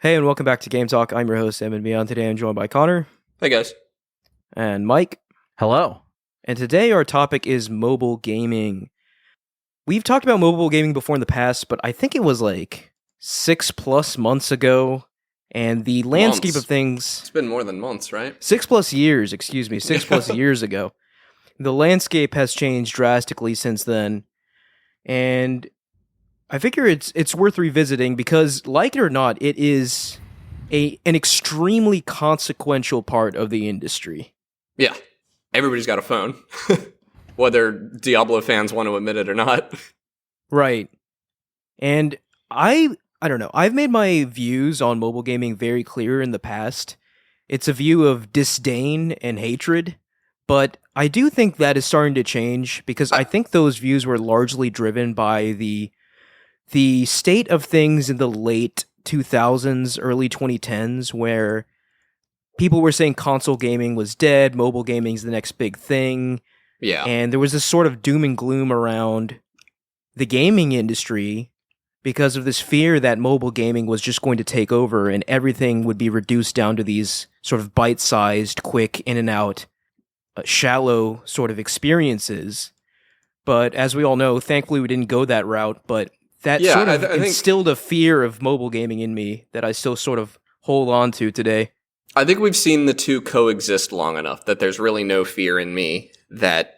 Hey, and welcome back to Game Talk. I'm your host, Evan Beyond. Today I'm joined by Connor Hey guys. and Mike. Hello. And today our topic is mobile gaming. We've talked about mobile gaming before in the past, but I think it was like 6+ months ago. And the landscape Months. of things... It's been more than months, right? 6+ years, excuse me, 6+ years ago. The landscape has changed drastically since then. And I figure it's worth revisiting because, like it or not, it is an extremely consequential part of the industry. Yeah. Everybody's got a phone. Whether Diablo fans want to admit it or not. Right. And I don't know. I've made my views on mobile gaming very clear in the past. It's a view of disdain and hatred, but I do think that is starting to change because I think those views were largely driven by the state of things in the late 2000s, early 2010s, where people were saying console gaming was dead, mobile gaming is the next big thing, Yeah. and there was this sort of doom and gloom around the gaming industry because of this fear that mobile gaming was just going to take over and everything would be reduced down to these sort of bite-sized, quick, in and out, shallow sort of experiences. But as we all know, thankfully we didn't go that route, but that Yeah, sort of I think- instilled a fear of mobile gaming in me that I still sort of hold on to today. I think we've seen the two coexist long enough that there's really no fear in me that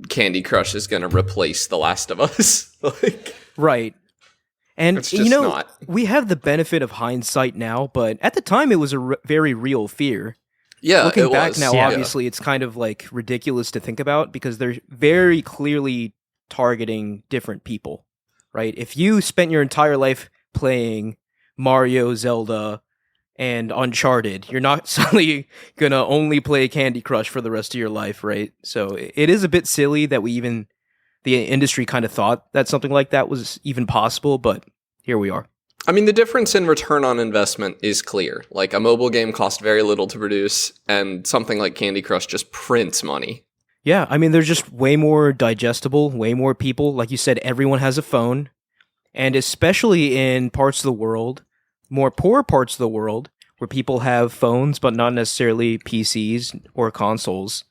Candy Crush is going to replace The Last of Us. Like, Right. And, it's just not. we have the benefit of hindsight now, but at the time it was a very real fear. Yeah, Looking it back was. now, Yeah. obviously, it's kind of like ridiculous to think about because they're very clearly targeting different people, right? If you spent your entire life playing Mario, Zelda, and Uncharted, you're not suddenly gonna only play Candy Crush for the rest of your life, right? So it is a bit silly that the industry kind of thought that something like that was even possible, but here we are. I mean, the difference in return on investment is clear. Like, a mobile game costs very little to produce, and something like Candy Crush just prints money. Yeah, I mean, they're just way more digestible, way more people. Like you said, everyone has a phone. And especially in parts of the world, more poor parts of the world, where people have phones but not necessarily PCs or consoles,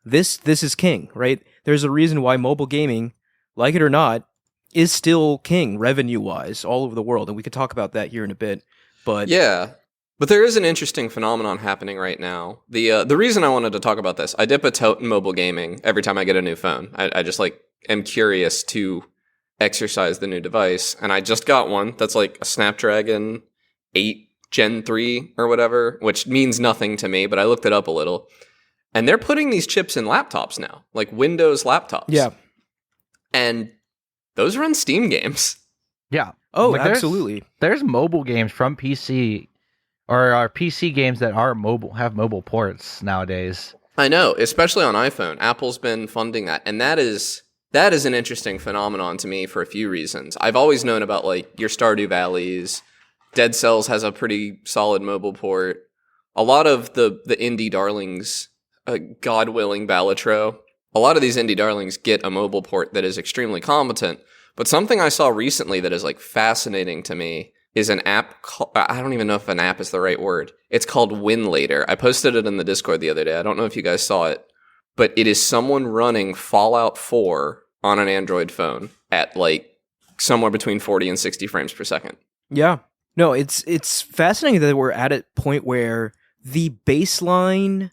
this is king, right? There's a reason why mobile gaming, like it or not, is still king revenue-wise all over the world. And we could talk about that here in a bit. But Yeah, but there is an interesting phenomenon happening right now. The reason I wanted to talk about this, I dip a toe in mobile gaming every time I get a new phone. I just am curious to exercise the new device, and I just got one that's like a Snapdragon 8 Gen 3 or whatever, which means nothing to me, but I looked it up a little. And they're putting these chips in laptops now, like Windows laptops. yeah. And Those run Steam games. yeah. Oh, Like, there's- absolutely. There's mobile games from PC or are PC games that are mobile, have mobile ports nowadays. I know, especially on iPhone. Apple's been funding that, and that is an interesting phenomenon to me for a few reasons. I've always known about like your Stardew Valleys. Dead Cells has a pretty solid mobile port. A lot of the indie darlings, God willing, Balatro. A lot of these indie darlings get a mobile port that is extremely competent. But something I saw recently that is like fascinating to me is an app I don't even know if an app is the right word. It's called Win Later. I posted it in the Discord the other day. I don't know if you guys saw it, but it is someone running Fallout 4 on an Android phone at like somewhere between 40 and 60 frames per second. Yeah. No, it's fascinating that we're at a point where the baseline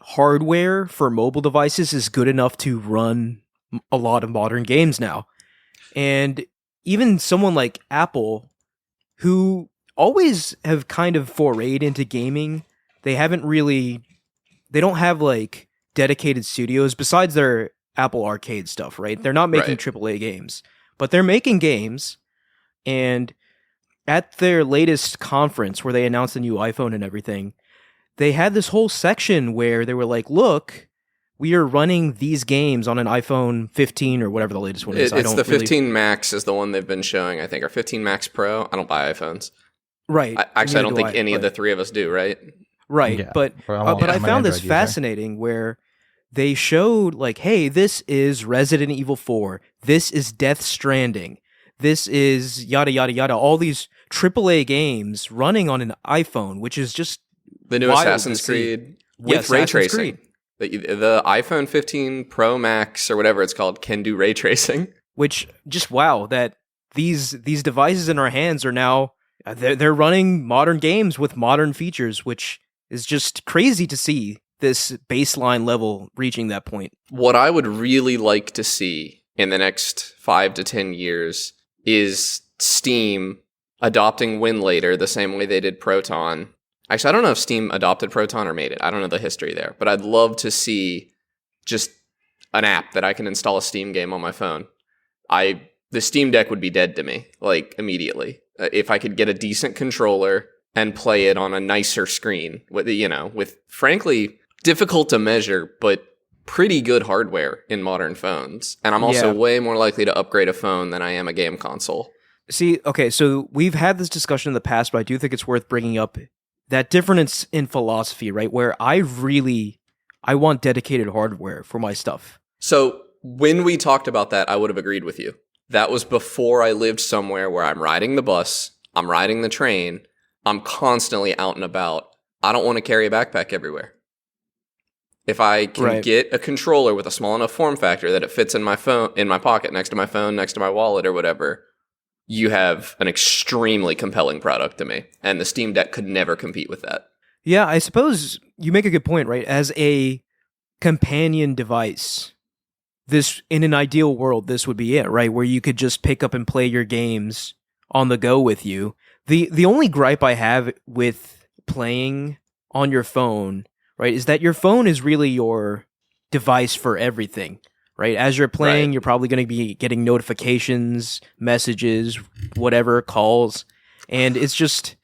hardware for mobile devices is good enough to run a lot of modern games now. And even someone like Apple, who always have kind of forayed into gaming, they don't have like dedicated studios besides their Apple Arcade stuff, right? They're not making Right. AAA games, but they're making games. And at their latest conference where they announced the new iPhone and everything, they had this whole section where they were like, look, we are running these games on an iPhone 15 or whatever the latest one is. It's the 15 Max is the one they've been showing, I think, or 15 Max Pro. I don't buy iPhones. Right. I Neither don't do think I, any of but- the three of us do, right? Right, Yeah. but Well, I'm but I an found this Android user. fascinating where they showed like, hey, this is Resident Evil 4, this is Death Stranding, this is yada yada yada, all these AAA games running on an iPhone, which is just The new wild Assassin's to see. Creed Yeah, with ray Assassin's tracing. Creed. The iPhone 15 Pro Max or whatever it's called can do ray tracing. Which just wow that these devices in our hands are now they're running modern games with modern features, which is just crazy to see this baseline level reaching that point. What I would really like to see in the next 5 to 10 years is Steam adopting WinLater the same way they did Proton. Actually, I don't know if Steam adopted Proton or made it. I don't know the history there, but I'd love to see just an app that I can install a Steam game on my phone. The Steam Deck would be dead to me, like, immediately. If I could get a decent controller and play it on a nicer screen with frankly difficult to measure, but pretty good hardware in modern phones. And I'm also way more likely to upgrade a phone than I am a game console. See, okay, so we've had this discussion in the past, but I do think it's worth bringing up that difference in philosophy, right? Where I want dedicated hardware for my stuff. So when we talked about that, I would have agreed with you. That was before I lived somewhere where I'm riding the bus, I'm riding the train, I'm constantly out and about. I don't want to carry a backpack everywhere. If I can get a controller with a small enough form factor that it fits in my phone, in my pocket, next to my phone, next to my wallet or whatever, you have an extremely compelling product to me. And the Steam Deck could never compete with that. Yeah, I suppose you make a good point, right? As a companion device, this, in an ideal world, this would be it, right? Where you could just pick up and play your games on the go with you. The only gripe I have with playing on your phone, right, is that your phone is really your device for everything, right? As you're playing, you're probably going to be getting notifications, messages, whatever, calls. And it's just,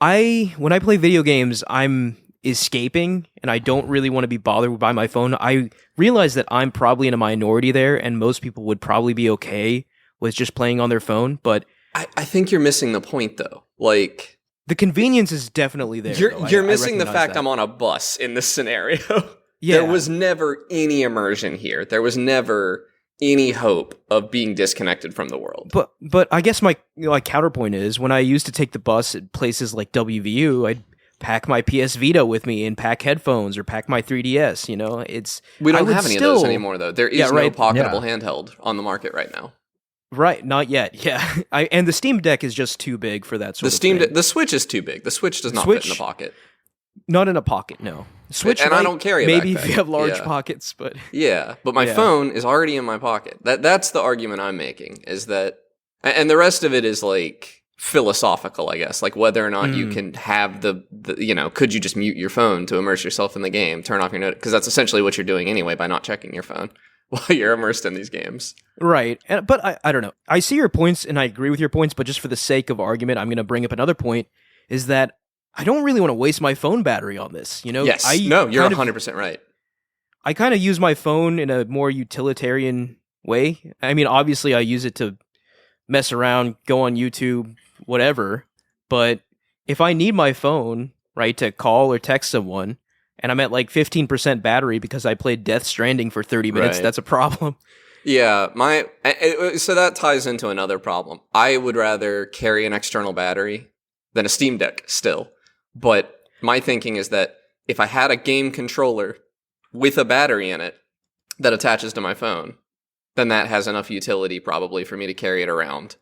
when I play video games, I'm escaping and I don't really want to be bothered by my phone. I realize that I'm probably in a minority there and most people would probably be okay with just playing on their phone, but I think you're missing the point though. Like, the convenience is definitely there. You're missing the fact that I'm on a bus in this scenario. Yeah. There was never any immersion here. There was never any hope of being disconnected from the world. But I guess my counterpoint is when I used to take the bus at places like WVU, I'd pack my PS Vita with me and pack headphones or pack my 3DS. We don't have any of those anymore though. There is no pocketable handheld on the market right now. Right, not yet. Yeah, and the Steam Deck is just too big for that sort of thing. The Switch is too big. The Switch does not fit in a pocket. Not in a pocket, no. Switch, and I don't carry a maybe backpack. If you have large pockets, but but my phone is already in my pocket. That's the argument I'm making. Is that, and the rest of it is like philosophical, I guess, like whether or not you can have the could you just mute your phone to immerse yourself in the game, turn off your note, because that's essentially what you're doing anyway by not checking your phone while you're immersed in these games. Right. But I don't know. I see your points and I agree with your points, but just for the sake of argument, I'm going to bring up another point, is that I don't really want to waste my phone battery on this. Yes. No, you're 100% right. I kind of use my phone in a more utilitarian way. I mean, obviously I use it to mess around, go on YouTube, whatever. But if I need my phone, right, to call or text someone, and I'm at like 15% battery because I played Death Stranding for 30 minutes, that's a problem. Yeah, so that ties into another problem. I would rather carry an external battery than a Steam Deck still. But my thinking is that if I had a game controller with a battery in it that attaches to my phone, then that has enough utility probably for me to carry it around.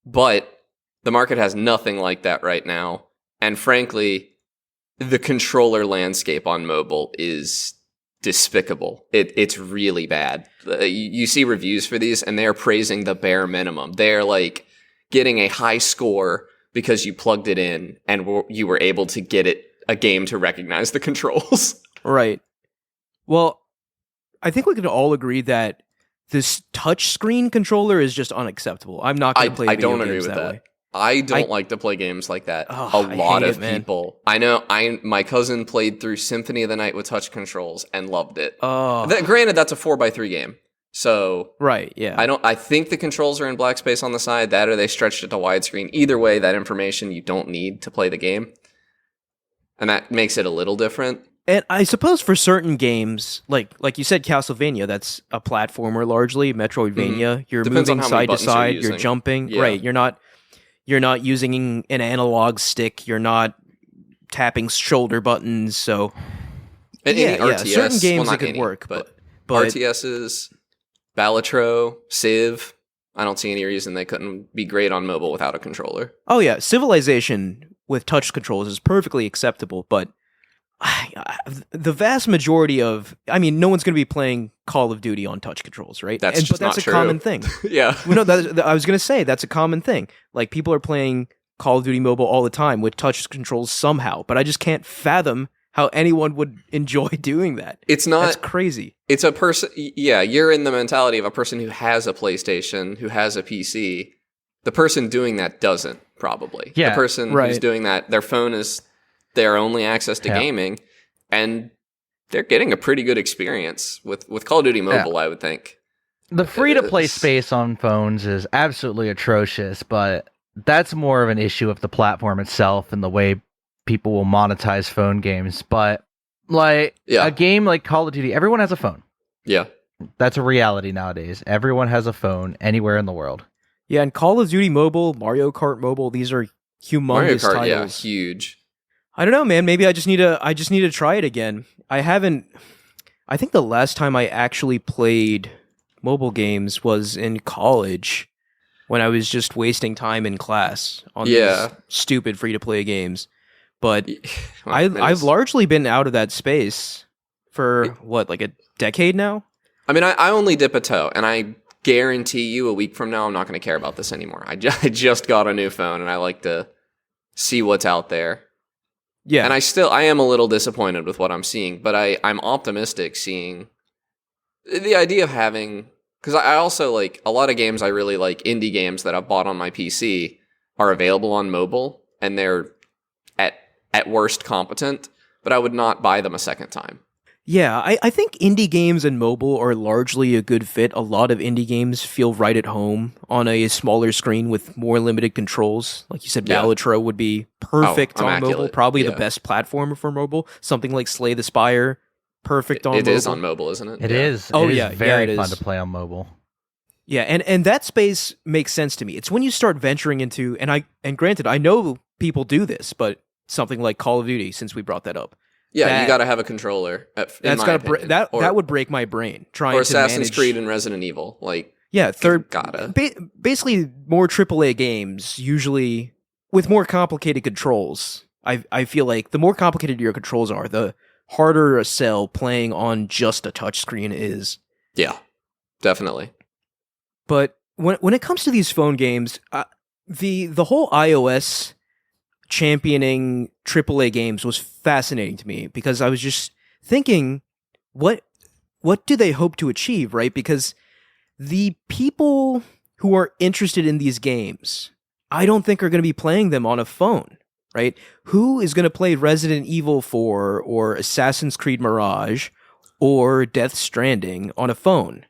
But the market has nothing like that right now. And frankly, the controller landscape on mobile is despicable. It's really bad. You see reviews for these and they're praising the bare minimum. They're like getting a high score because you plugged it in and you were able to get a game to recognize the controls. Right. Well, I think we can all agree that this touchscreen controller is just unacceptable. I'm not going to play video games that way. I don't like to play games like that. A lot of people. I know. My cousin played through Symphony of the Night with touch controls and loved it. Granted, that's a 4x3 game. So I think the controls are in black space on the side, that or they stretched it to widescreen. Either way, that information you don't need to play the game. And that makes it a little different. And I suppose for certain games, like you said, Castlevania, that's a platformer largely. Metroidvania, you're moving side to side, you're jumping. Yeah. Right, you're not You're not using an analog stick. You're not tapping shoulder buttons. So Any RTS, certain games well, it could any, work, but but RTSs, Balatro, Civ. I don't see any reason they couldn't be great on mobile without a controller. oh yeah, Civilization with touch controls is perfectly acceptable. But the vast majority of, I mean, no one's going to be playing Call of Duty on touch controls, right? That's just but that's not a true. common thing. Yeah. Well, no, I was going to say that's a common thing. Like, people are playing Call of Duty Mobile all the time with touch controls somehow, but I just can't fathom how anyone would enjoy doing that. It's not. That's crazy. It's a person. Yeah, you're in the mentality of a person who has a PlayStation, who has a PC. The person doing that doesn't, probably. Yeah, the person who's doing that, their phone is their only access to gaming, and they're getting a pretty good experience with Call of Duty Mobile, I would think. The free-to-play space on phones is absolutely atrocious, but that's more of an issue of the platform itself and the way people will monetize phone games. But like a game like Call of Duty, everyone has a phone. Yeah. That's a reality nowadays. Everyone has a phone anywhere in the world. Yeah, and Call of Duty Mobile, Mario Kart Mobile, these are humongous Mario Kart, titles. Yeah, huge. I don't know, man. Maybe I just need to try it again. I think the last time I actually played mobile games was in college, when I was just wasting time in class on these stupid free-to-play games. But I've largely been out of that space for, like a decade now? I mean, I only dip a toe, and I guarantee you a week from now I'm not going to care about this anymore. I just got a new phone, and I like to see what's out there. Yeah. And I am a little disappointed with what I'm seeing, but I'm optimistic seeing the idea of having, because I also like a lot of games I really like, indie games that I've bought on my PC are available on mobile, and they're at worst competent, but I would not buy them a second time. Yeah, I think indie games and mobile are largely a good fit. A lot of indie games feel right at home on a smaller screen with more limited controls. Like you said, Balatro would be perfect on mobile. Probably the best platformer for mobile. Something like Slay the Spire, perfect on mobile. It is on mobile, isn't it? It is. Oh, it yeah. is very it fun is. to play on mobile. Yeah, and that space makes sense to me. It's when you start venturing into, and granted, I know people do this, but something like Call of Duty, since we brought that up. Yeah, you got to have a controller. That would break my brain. Trying or Assassin's to manage, Creed and Resident Evil, gotta basically more AAA games, usually with more complicated controls. I feel like the more complicated your controls are, the harder a sell playing on just a touchscreen is. Yeah, definitely. But when it comes to these phone games, the whole iOS championing AAA games was fascinating to me, because I was just thinking, what do they hope to achieve, right? Because the people who are interested in these games, I don't think are going to be playing them on a phone, right? Who is going to play Resident Evil 4 or Assassin's Creed Mirage or Death Stranding on a phone?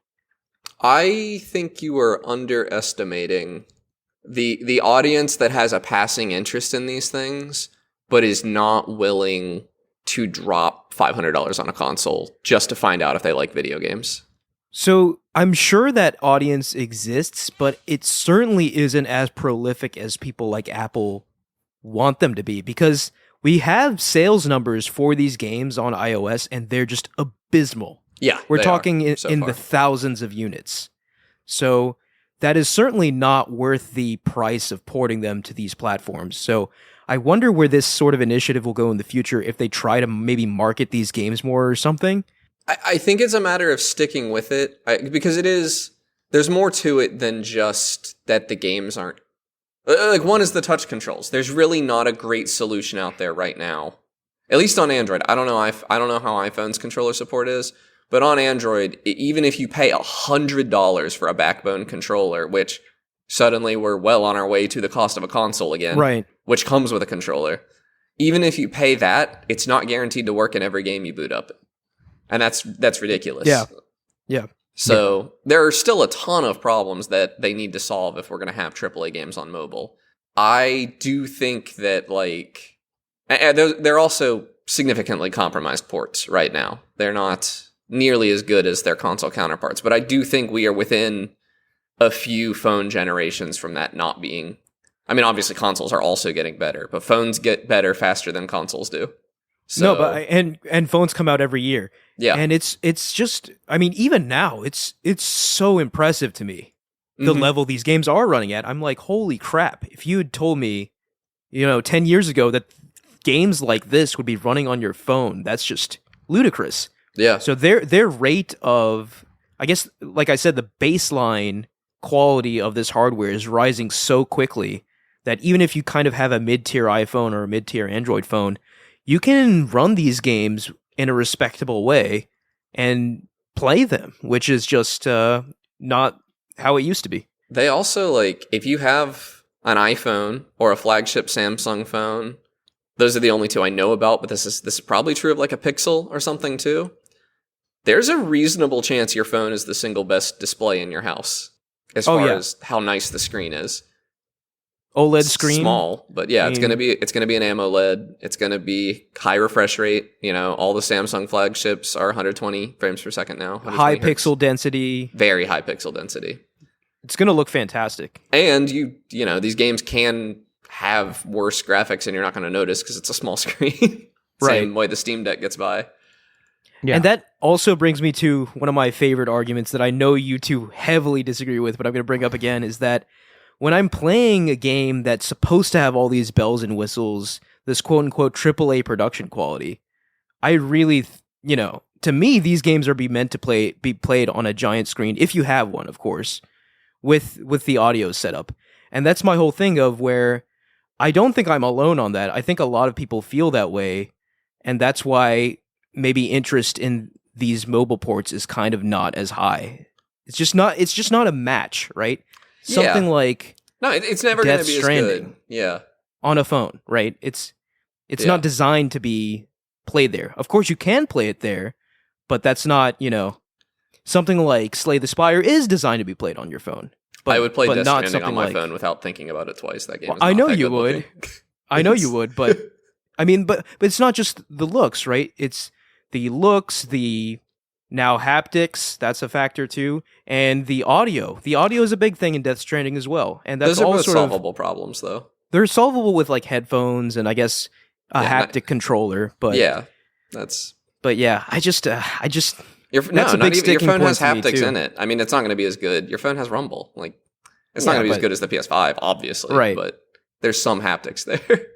I think you are underestimating the audience that has a passing interest in these things, but is not willing to drop $500 on a console just to find out if they like video games. So I'm sure that audience exists, but it certainly isn't as prolific as people like Apple want them to be, because we have sales numbers for these games on iOS, and they're just abysmal. Yeah, we're talking in the thousands of units. So that is certainly not worth the price of porting them to these platforms. So I wonder where this sort of initiative will go in the future, if they try to maybe market these games more or something. I think it's a matter of sticking with it, because there's more to it than just that the games aren't. Like, one is the touch controls. There's really not a great solution out there right now, at least on Android. I don't know how iPhone's controller support is, but on Android, even if you pay $100 for a backbone controller, which suddenly we're well on our way to the cost of a console again, right? Which comes with a controller. Even if you pay that, it's not guaranteed to work in every game you boot up, and that's ridiculous. Yeah. So there are still a ton of problems that they need to solve if we're going to have AAA games on mobile. I do think that they're also significantly compromised ports right now. They're not nearly as good as their console counterparts, but I do think we are within a few phone generations from that not being. I mean, obviously consoles are also getting better, but phones get better faster than consoles do. So, No, but and phones come out every year. yeah. And it's just, I mean, even now, it's so impressive to me, the level these games are running at. I'm like, holy crap. If you had told me, 10 years ago that games like this would be running on your phone, that's just ludicrous. Yeah. So their rate of, I guess, like I said, the baseline quality of this hardware is rising so quickly that even if you kind of have a mid-tier iPhone or a mid-tier Android phone, you can run these games in a respectable way and play them, which is just not how it used to be. They also, like, if you have an iPhone or a flagship Samsung phone, those are the only two I know about, but this is probably true of like a Pixel or something too. There's a reasonable chance your phone is the single best display in your house as far as how nice the screen is. OLED screen, small, but yeah, it's gonna be an AMOLED. It's gonna be high refresh rate. All the Samsung flagships are 120 frames per second now. High pixel density, very high pixel density. It's gonna look fantastic. And these games can have worse graphics, and you're not gonna notice because it's a small screen. Same way the Steam Deck gets by. Yeah. And that also brings me to one of my favorite arguments that I know you two heavily disagree with, but I'm going to bring up again, is that when I'm playing a game that's supposed to have all these bells and whistles, this quote-unquote AAA production quality, I really, to me, these games are meant to be played on a giant screen, if you have one, of course, with the audio setup. And that's my whole thing of where I don't think I'm alone on that. I think a lot of people feel that way, and that's why maybe interest in these mobile ports is kind of not as high. It's just not a match, right? Something like it's never going to be Stranding as good. Yeah, on a phone, right? It's not designed to be played there. Of course, you can play it there, but that's not something like Slay the Spire is designed to be played on your phone. But, I would play Death Stranding on my like, phone without thinking about it twice. That game. Well, I know you would. I know you would, but I mean, but it's not just the looks, right? It's the looks, the now haptics, that's a factor too, and the audio. The audio is a big thing in Death Stranding as well, and that's those are all both sort solvable problems, though. They're solvable with like headphones and I guess a haptic controller, but But yeah, I just that's a big sticking your phone point has to me, haptics too. in it. I mean, it's not going to be as good. Your phone has rumble. Like, it's not going to be as good as the PS5, obviously, right? But there's some haptics there.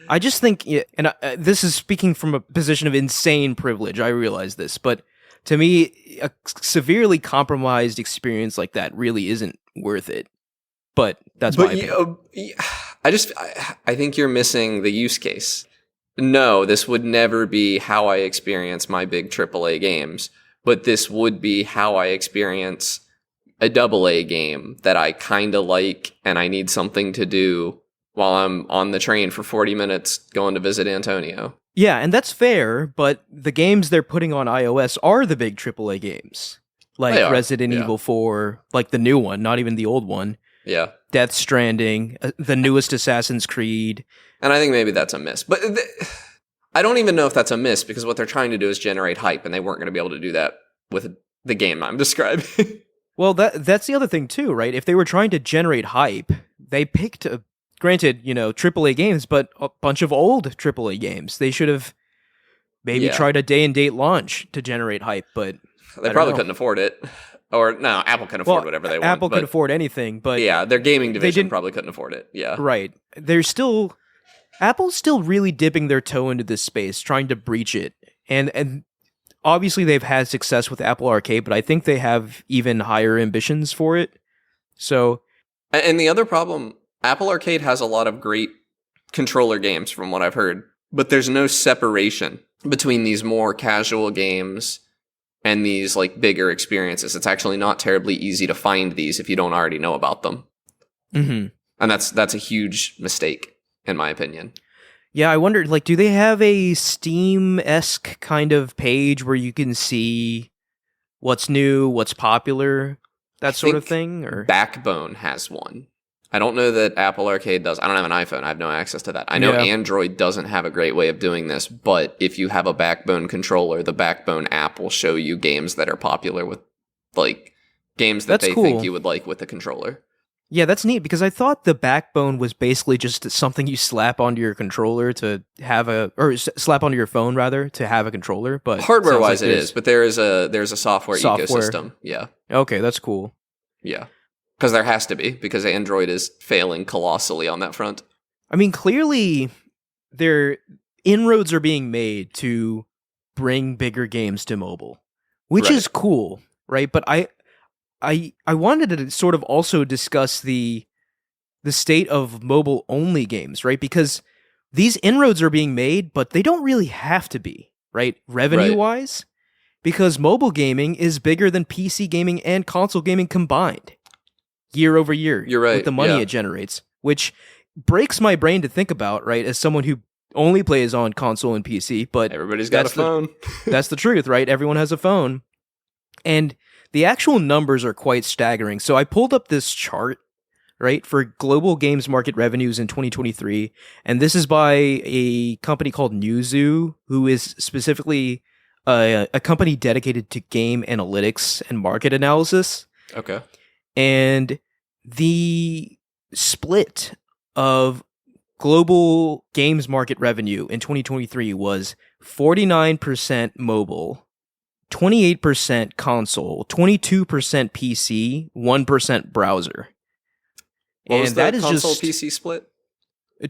I just think, and this is speaking from a position of insane privilege, I realize this, but to me, a severely compromised experience like that really isn't worth it. But that's my opinion. I think you're missing the use case. No, this would never be how I experience my big AAA games, but this would be how I experience a AA game that I kind of like and I need something to do while I'm on the train for 40 minutes going to visit Antonio. Yeah, and that's fair, but the games they're putting on iOS are the big AAA games. Like Resident Evil 4, like the new one, not even the old one. Yeah. Death Stranding, the newest Assassin's Creed. And I think maybe that's a miss. But I don't even know if that's a miss, because what they're trying to do is generate hype, and they weren't going to be able to do that with the game I'm describing. Well, that's the other thing too, right? If they were trying to generate hype, they picked granted, AAA games, but a bunch of old AAA games. They should have maybe tried a day-and-date launch to generate hype, but they probably couldn't afford it. Or, no, Apple can afford whatever they want. Apple could afford anything, but... Yeah, their gaming division probably couldn't afford it, yeah. Right. Apple's still really dipping their toe into this space, trying to breach it. And obviously they've had success with Apple Arcade, but I think they have even higher ambitions for it. So... And the other problem... Apple Arcade has a lot of great controller games from what I've heard, but there's no separation between these more casual games and these like bigger experiences. It's actually not terribly easy to find these if you don't already know about them. Mm-hmm. And that's a huge mistake, in my opinion. Yeah, I wondered, do they have a Steam-esque kind of page where you can see what's new, what's popular, that sort of thing? Or Backbone has one. I don't know that Apple Arcade does. I don't have an iPhone. I have no access to that. I know Android doesn't have a great way of doing this, but if you have a Backbone controller, the Backbone app will show you games that are popular with, games that think you would like with the controller. Yeah, that's neat because I thought the backbone was basically just something you slap onto your controller to have slap onto your phone rather to have a controller. But Hardware wise, it is, but there's a software ecosystem. Yeah. Okay, that's cool. Yeah. Because there has to be, because Android is failing colossally on that front. I mean, clearly, their inroads are being made to bring bigger games to mobile, which is cool, right? But I wanted to sort of also discuss the state of mobile only games, right? Because these inroads are being made, but they don't really have to be, right? Revenue wise, because mobile gaming is bigger than PC gaming and console gaming combined year over year. You're right. With the money it generates, which breaks my brain to think about, right? As someone who only plays on console and PC, but everybody's got a phone. That's the truth, right? Everyone has a phone. And the actual numbers are quite staggering. So I pulled up this chart, right, for global games market revenues in 2023. And this is by a company called Newzoo, who is specifically a company dedicated to game analytics and market analysis. Okay. And the split of global games market revenue in 2023 was 49% mobile, 28% console, 22% PC, 1% browser. What was that console PC split?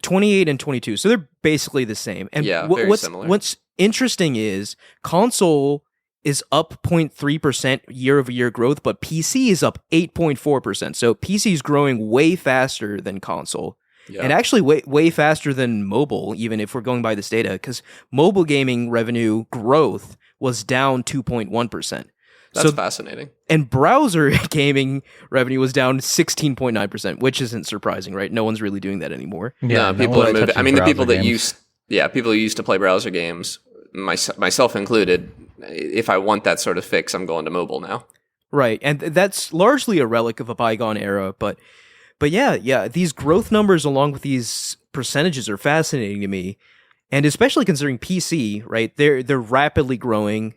28 and 22. So they're basically the same. And very similar. What's interesting is console is up 0.3% year over year growth, but PC is up 8.4%. So PC is growing way faster than console. Yeah. And actually way faster than mobile, even if we're going by this data, because mobile gaming revenue growth was down 2.1%. That's fascinating. And browser gaming revenue was down 16.9%, which isn't surprising, right? No one's really doing that anymore. Yeah, people are moving. I mean, the people that people who used to play browser games, myself included, if I want that sort of fix, I'm going to mobile now. Right, and that's largely a relic of a bygone era, but yeah, these growth numbers along with these percentages are fascinating to me, and especially considering PC, right? They're rapidly growing.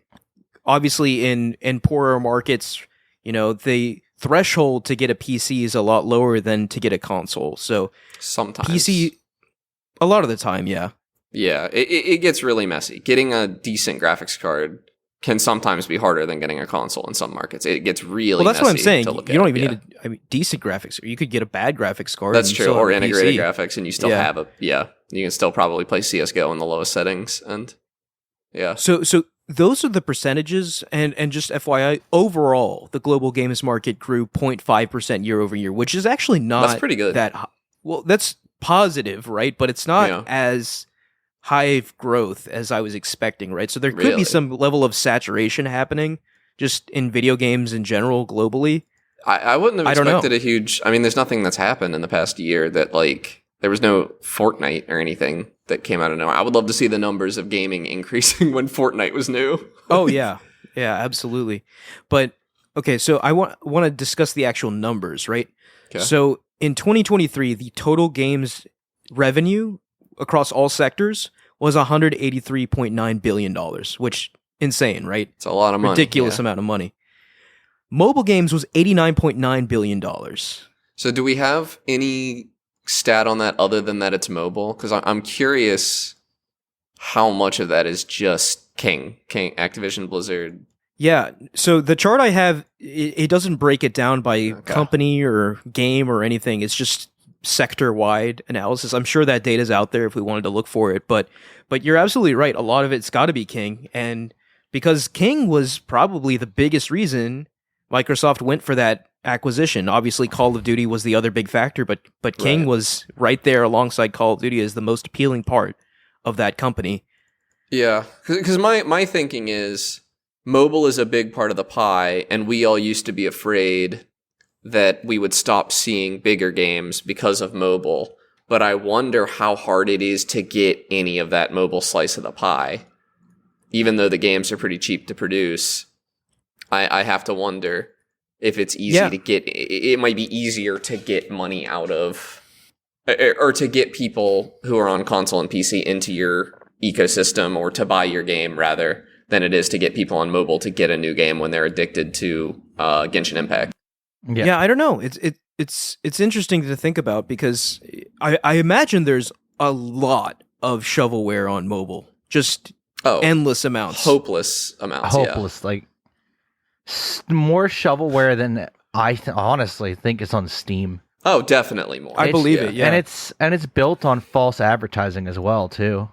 Obviously, in poorer markets, you know, the threshold to get a PC is a lot lower than to get a console. So sometimes PC, a lot of the time, yeah. Yeah, it gets really messy. Getting a decent graphics card can sometimes be harder than getting a console in some markets. It gets really that's messy. What I'm saying. To look you don't even need decent graphics. You could get a bad graphics card. That's true. Or integrated graphics, and you still have you can still probably play CS:GO in the lowest settings. And yeah. So those are the percentages, and just FYI, overall, the global games market grew 0.5% year over year, which is actually not that's pretty good. That's positive, right? But it's not as high growth as I was expecting, right? So there could be some level of saturation happening just in video games in general globally. I wouldn't have expected a huge... I mean, there's nothing that's happened in the past year that, like... There was no Fortnite or anything that came out of nowhere. I would love to see the numbers of gaming increasing when Fortnite was new. Oh, yeah. Yeah, absolutely. But, okay, so I want to discuss the actual numbers, right? Okay. So in 2023, the total games revenue across all sectors was $183.9 billion, which insane, right? It's a lot of money. Ridiculous amount of money. Mobile games was $89.9 billion. So do we have any stat on that other than that it's mobile? Because I'm curious how much of that is just King, Activision Blizzard. Yeah, so the chart I have, it doesn't break it down by company or game or anything. It's just sector-wide analysis. I'm sure that data's out there if we wanted to look for it, but you're absolutely right. A lot of it's got to be King, and because King was probably the biggest reason Microsoft went for that acquisition. Obviously, Call of Duty was the other big factor, but King was right there alongside Call of Duty as the most appealing part of that company. Yeah, because my thinking is mobile is a big part of the pie, and we all used to be afraid that we would stop seeing bigger games because of mobile. But I wonder how hard it is to get any of that mobile slice of the pie. Even though the games are pretty cheap to produce, I have to wonder if it's easy to get. It might be easier to get money out of, or to get people who are on console and PC into your ecosystem, or to buy your game rather, than it is to get people on mobile to get a new game when they're addicted to Genshin Impact. Yeah, I don't know. it's interesting to think about because I imagine there's a lot of shovelware on mobile, just endless amounts, hopeless amounts, hopeless, like more shovelware than I honestly think is on Steam. Oh, definitely more. I believe it, yeah. And it's built on false advertising as well, too.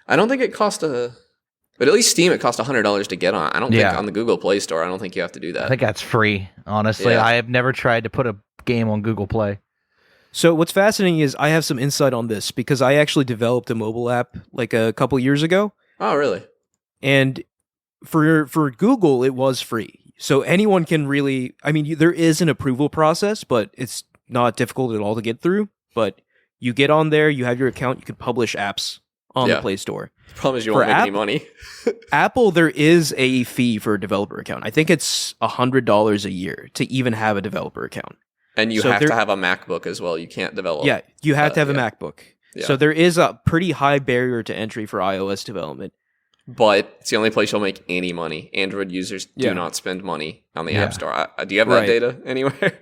I don't think it cost but at least Steam, it cost $100 to get on. I don't think on the Google Play Store, I don't think you have to do that. I think that's free, honestly. I have never tried to put a game on Google Play. So what's fascinating is I have some insight on this because I actually developed a mobile app like a couple years ago. Oh, really? And for Google, it was free. So anyone can really, I mean, there is an approval process, but it's not difficult at all to get through. But you get on there, you have your account, you can publish apps on the Play Store. The problem is you won't make any money. Apple, there is a fee for a developer account. I think it's $100 a year to even have a developer account. And you have to have a MacBook as well. You can't develop. Yeah, you have to have a MacBook. Yeah. So there is a pretty high barrier to entry for iOS development. But it's the only place you'll make any money. Android users do not spend money on the App Store. Do you have that data anywhere?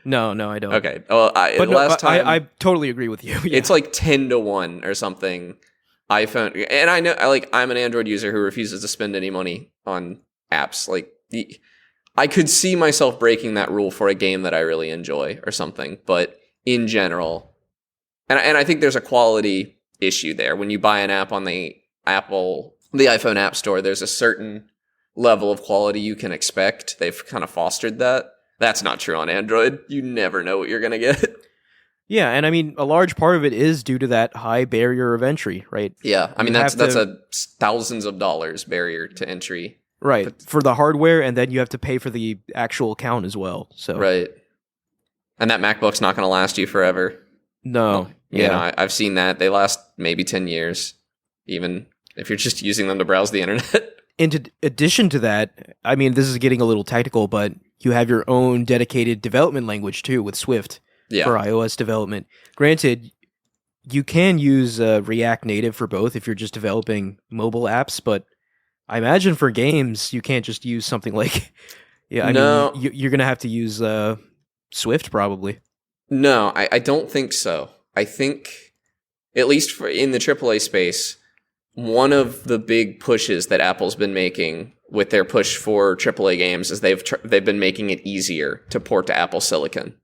No, I don't. Okay. Well, I totally agree with you. Yeah. It's like 10-1 or something. iPhone, and I know, I'm an Android user who refuses to spend any money on apps. Like, I could see myself breaking that rule for a game that I really enjoy or something. But in general, and I think there's a quality issue there. When you buy an app on the iPhone App Store, there's a certain level of quality you can expect. They've kind of fostered that. That's not true on Android. You never know what you're going to get. Yeah, and I mean, a large part of it is due to that high barrier of entry, right? Yeah, I mean, that's a thousands of dollars barrier to entry. Right, for the hardware, and then you have to pay for the actual account as well. So right. And that MacBook's not going to last you forever. No. You know, I've seen that. They last maybe 10 years, even if you're just using them to browse the internet. In addition to that, I mean, this is getting a little technical, but you have your own dedicated development language, too, with Swift. For iOS development. Granted, you can use React Native for both if you're just developing mobile apps, but I imagine for games, you can't just use something like... I mean, you're going to have to use Swift, probably. No, I don't think so. I think, at least in the AAA space, one of the big pushes that Apple's been making with their push for AAA games is they've been making it easier to port to Apple Silicon.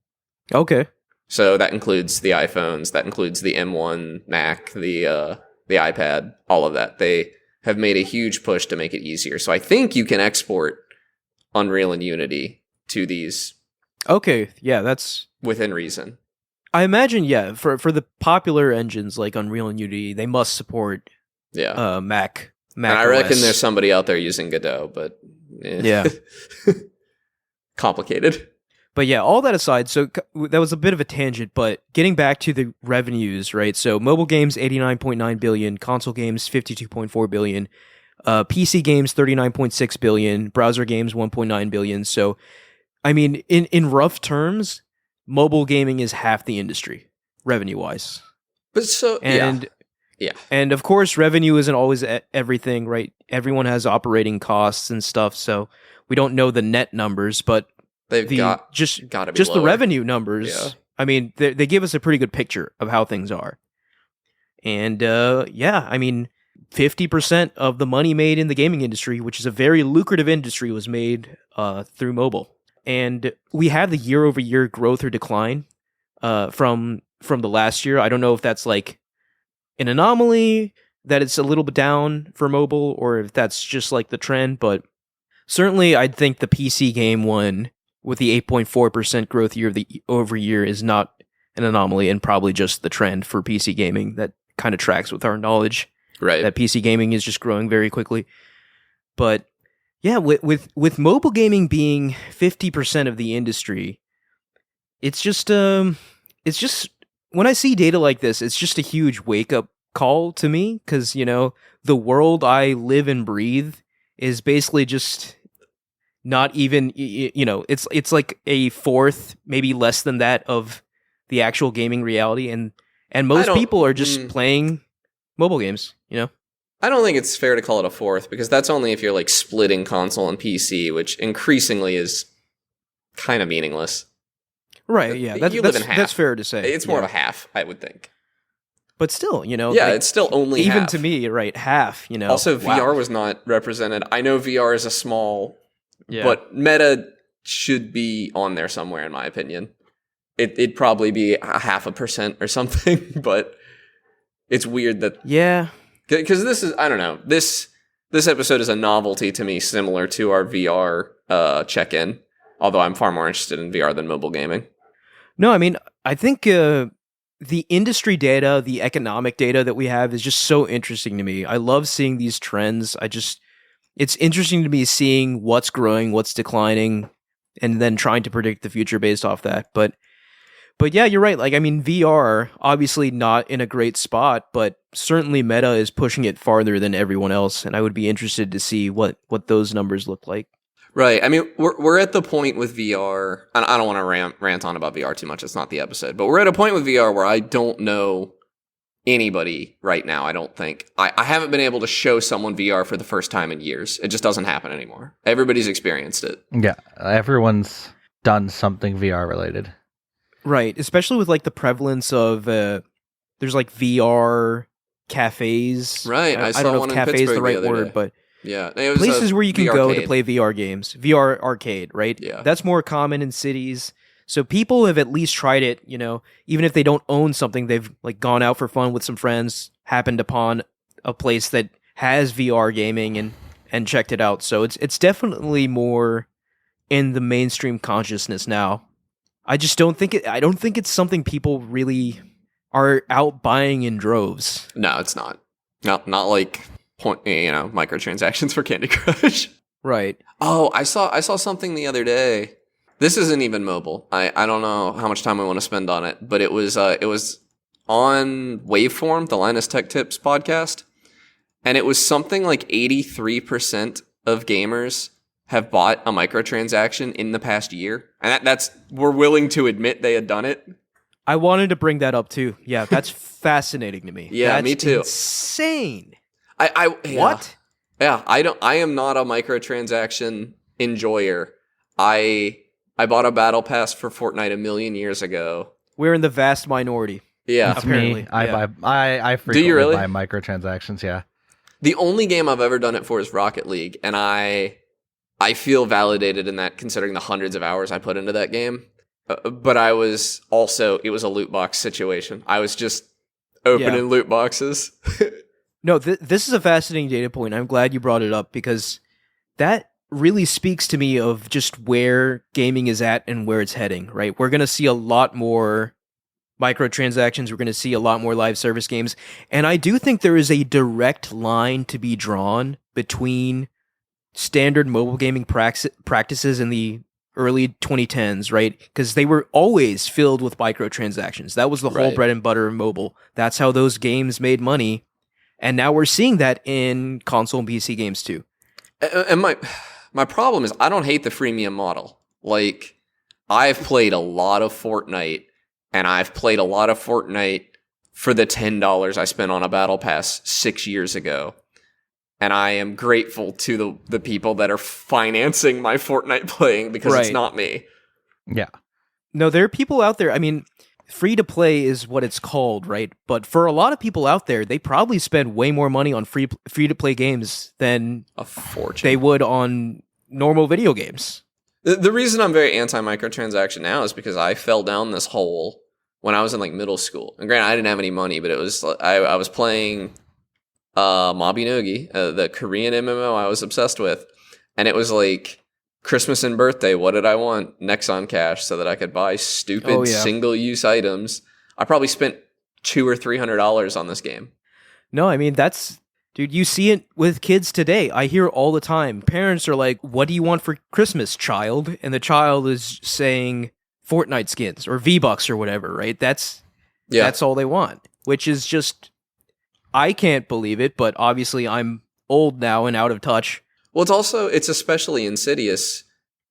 Okay. So that includes the iPhones, that includes the M1 Mac, the iPad, all of that. They have made a huge push to make it easier. So I think you can export Unreal and Unity to these. Okay, yeah, that's within reason. I imagine, for the popular engines like Unreal and Unity, they must support Mac. And I reckon there's somebody out there using Godot, but complicated. But yeah, all that aside, so that was a bit of a tangent, but getting back to the revenues, right? So mobile games, $89.9 billion, console games, $52.4 billion, PC games, $39.6 billion, browser games, $1.9 billion. So, I mean, in rough terms, mobile gaming is half the industry, revenue-wise. But so, and of course, revenue isn't always everything, right? Everyone has operating costs and stuff, so we don't know the net numbers, but They've got to be just lower. The revenue numbers. Yeah. I mean, they give us a pretty good picture of how things are. And I mean, 50% of the money made in the gaming industry, which is a very lucrative industry, was made through mobile. And we have the year-over-year growth or decline from the last year. I don't know if that's like an anomaly, that it's a little bit down for mobile, or if that's just like the trend. But certainly, I'd think the PC game one, with the 8.4% growth over year, is not an anomaly and probably just the trend for PC gaming that kind of tracks with our knowledge. Right. That PC gaming is just growing very quickly. But yeah, with mobile gaming being 50% of the industry, it's just when I see data like this, it's just a huge wake-up call to me, because, you know, the world I live and breathe is basically just not even, you know, it's like a fourth, maybe less than that, of the actual gaming reality, and most people are just playing mobile games, you know? I don't think it's fair to call it a fourth, because that's only if you're like splitting console and PC, which increasingly is kind of meaningless. Right, yeah. You live in half. That's fair to say. It's more of a half, I would think. But still, Yeah, like, it's still only even half. to me, right, half, Also, Wow. VR was not represented. I know VR is a small, Yeah. but Meta should be on there somewhere, in my opinion. It'd probably be 0.5% or something, but it's weird that... Yeah. Because this is, I don't know, this episode is a novelty to me, similar to our VR check-in, although I'm far more interested in VR than mobile gaming. No, I mean, I think the industry data, the economic data that we have is just so interesting to me. I love seeing these trends. It's interesting to me seeing what's growing, what's declining, and then trying to predict the future based off that. But yeah, you're right. Like, I mean, VR, obviously not in a great spot, but certainly Meta is pushing it farther than everyone else, and I would be interested to see what those numbers look like. Right. I mean, we're at the point with VR, and I don't want to rant on about VR too much. It's not the episode. But we're at a point with VR where I don't know anybody right now, I don't think. I haven't been able to show someone VR for the first time in years. It just doesn't happen anymore. Everybody's experienced it. Yeah, everyone's done something VR related. Right. Especially with, like, the prevalence of, there's, like, VR cafes. Right. I don't know if cafe is the right word, but... Yeah, it was places where you can go VR-cade to play VR games. VR arcade, right? Yeah. That's more common in cities. So people have at least tried it, even if they don't own something, they've like gone out for fun with some friends, happened upon a place that has VR gaming and checked it out. So it's definitely more in the mainstream consciousness now. I just don't think it's something people really are out buying in droves. No, it's not. No, not like microtransactions for Candy Crush. Right. Oh, I saw something the other day. This isn't even mobile. I don't know how much time I want to spend on it, but it was on Waveform, the Linus Tech Tips podcast, and it was something like 83% of gamers have bought a microtransaction in the past year, and that's we're willing to admit they had done it. I wanted to bring that up too. Yeah, that's fascinating to me. Yeah, that's me too. Insane. What? Yeah, I am not a microtransaction enjoyer. I bought a battle pass for Fortnite a million years ago. We're in the vast minority. Yeah, That's apparently. me. I frequently really? buy microtransactions. Yeah. The only game I've ever done it for is Rocket League, and I feel validated in that, considering the hundreds of hours I put into that game. But it was a loot box situation. I was just opening loot boxes. No, this is a fascinating data point. I'm glad you brought it up because that really speaks to me of just where gaming is at and where it's heading, right? We're going to see a lot more microtransactions. We're going to see a lot more live service games. And I do think there is a direct line to be drawn between standard mobile gaming practices in the early 2010s, right? Because they were always filled with microtransactions. That was the whole bread and butter of mobile. That's how those games made money. And now we're seeing that in console and PC games too. And my problem is I don't hate the freemium model. Like, I've played a lot of Fortnite, and I've played a lot of Fortnite for the $10 I spent on a battle pass 6 years ago. And I am grateful to the people that are financing my Fortnite playing because it's not me. Yeah. No, there are people out there. I mean, free to play is what it's called, right? But for a lot of people out there, they probably spend way more money on free to play games than a fortune they would on normal video games. The reason I'm very anti-microtransaction now is because I fell down this hole when I was in like middle school. And granted, I didn't have any money, but it was I was playing Mabinogi, the Korean MMO I was obsessed with, and it was like Christmas and birthday. What did I want? Nexon Cash, so that I could buy stupid single-use items. I probably spent $200 or $300 on this game. No, I mean dude, you see it with kids today. I hear all the time. Parents are like, "What do you want for Christmas, child?" And the child is saying Fortnite skins or V-Bucks or whatever, right? That's all they want, which is just, I can't believe it, but obviously I'm old now and out of touch. Well, it's especially insidious.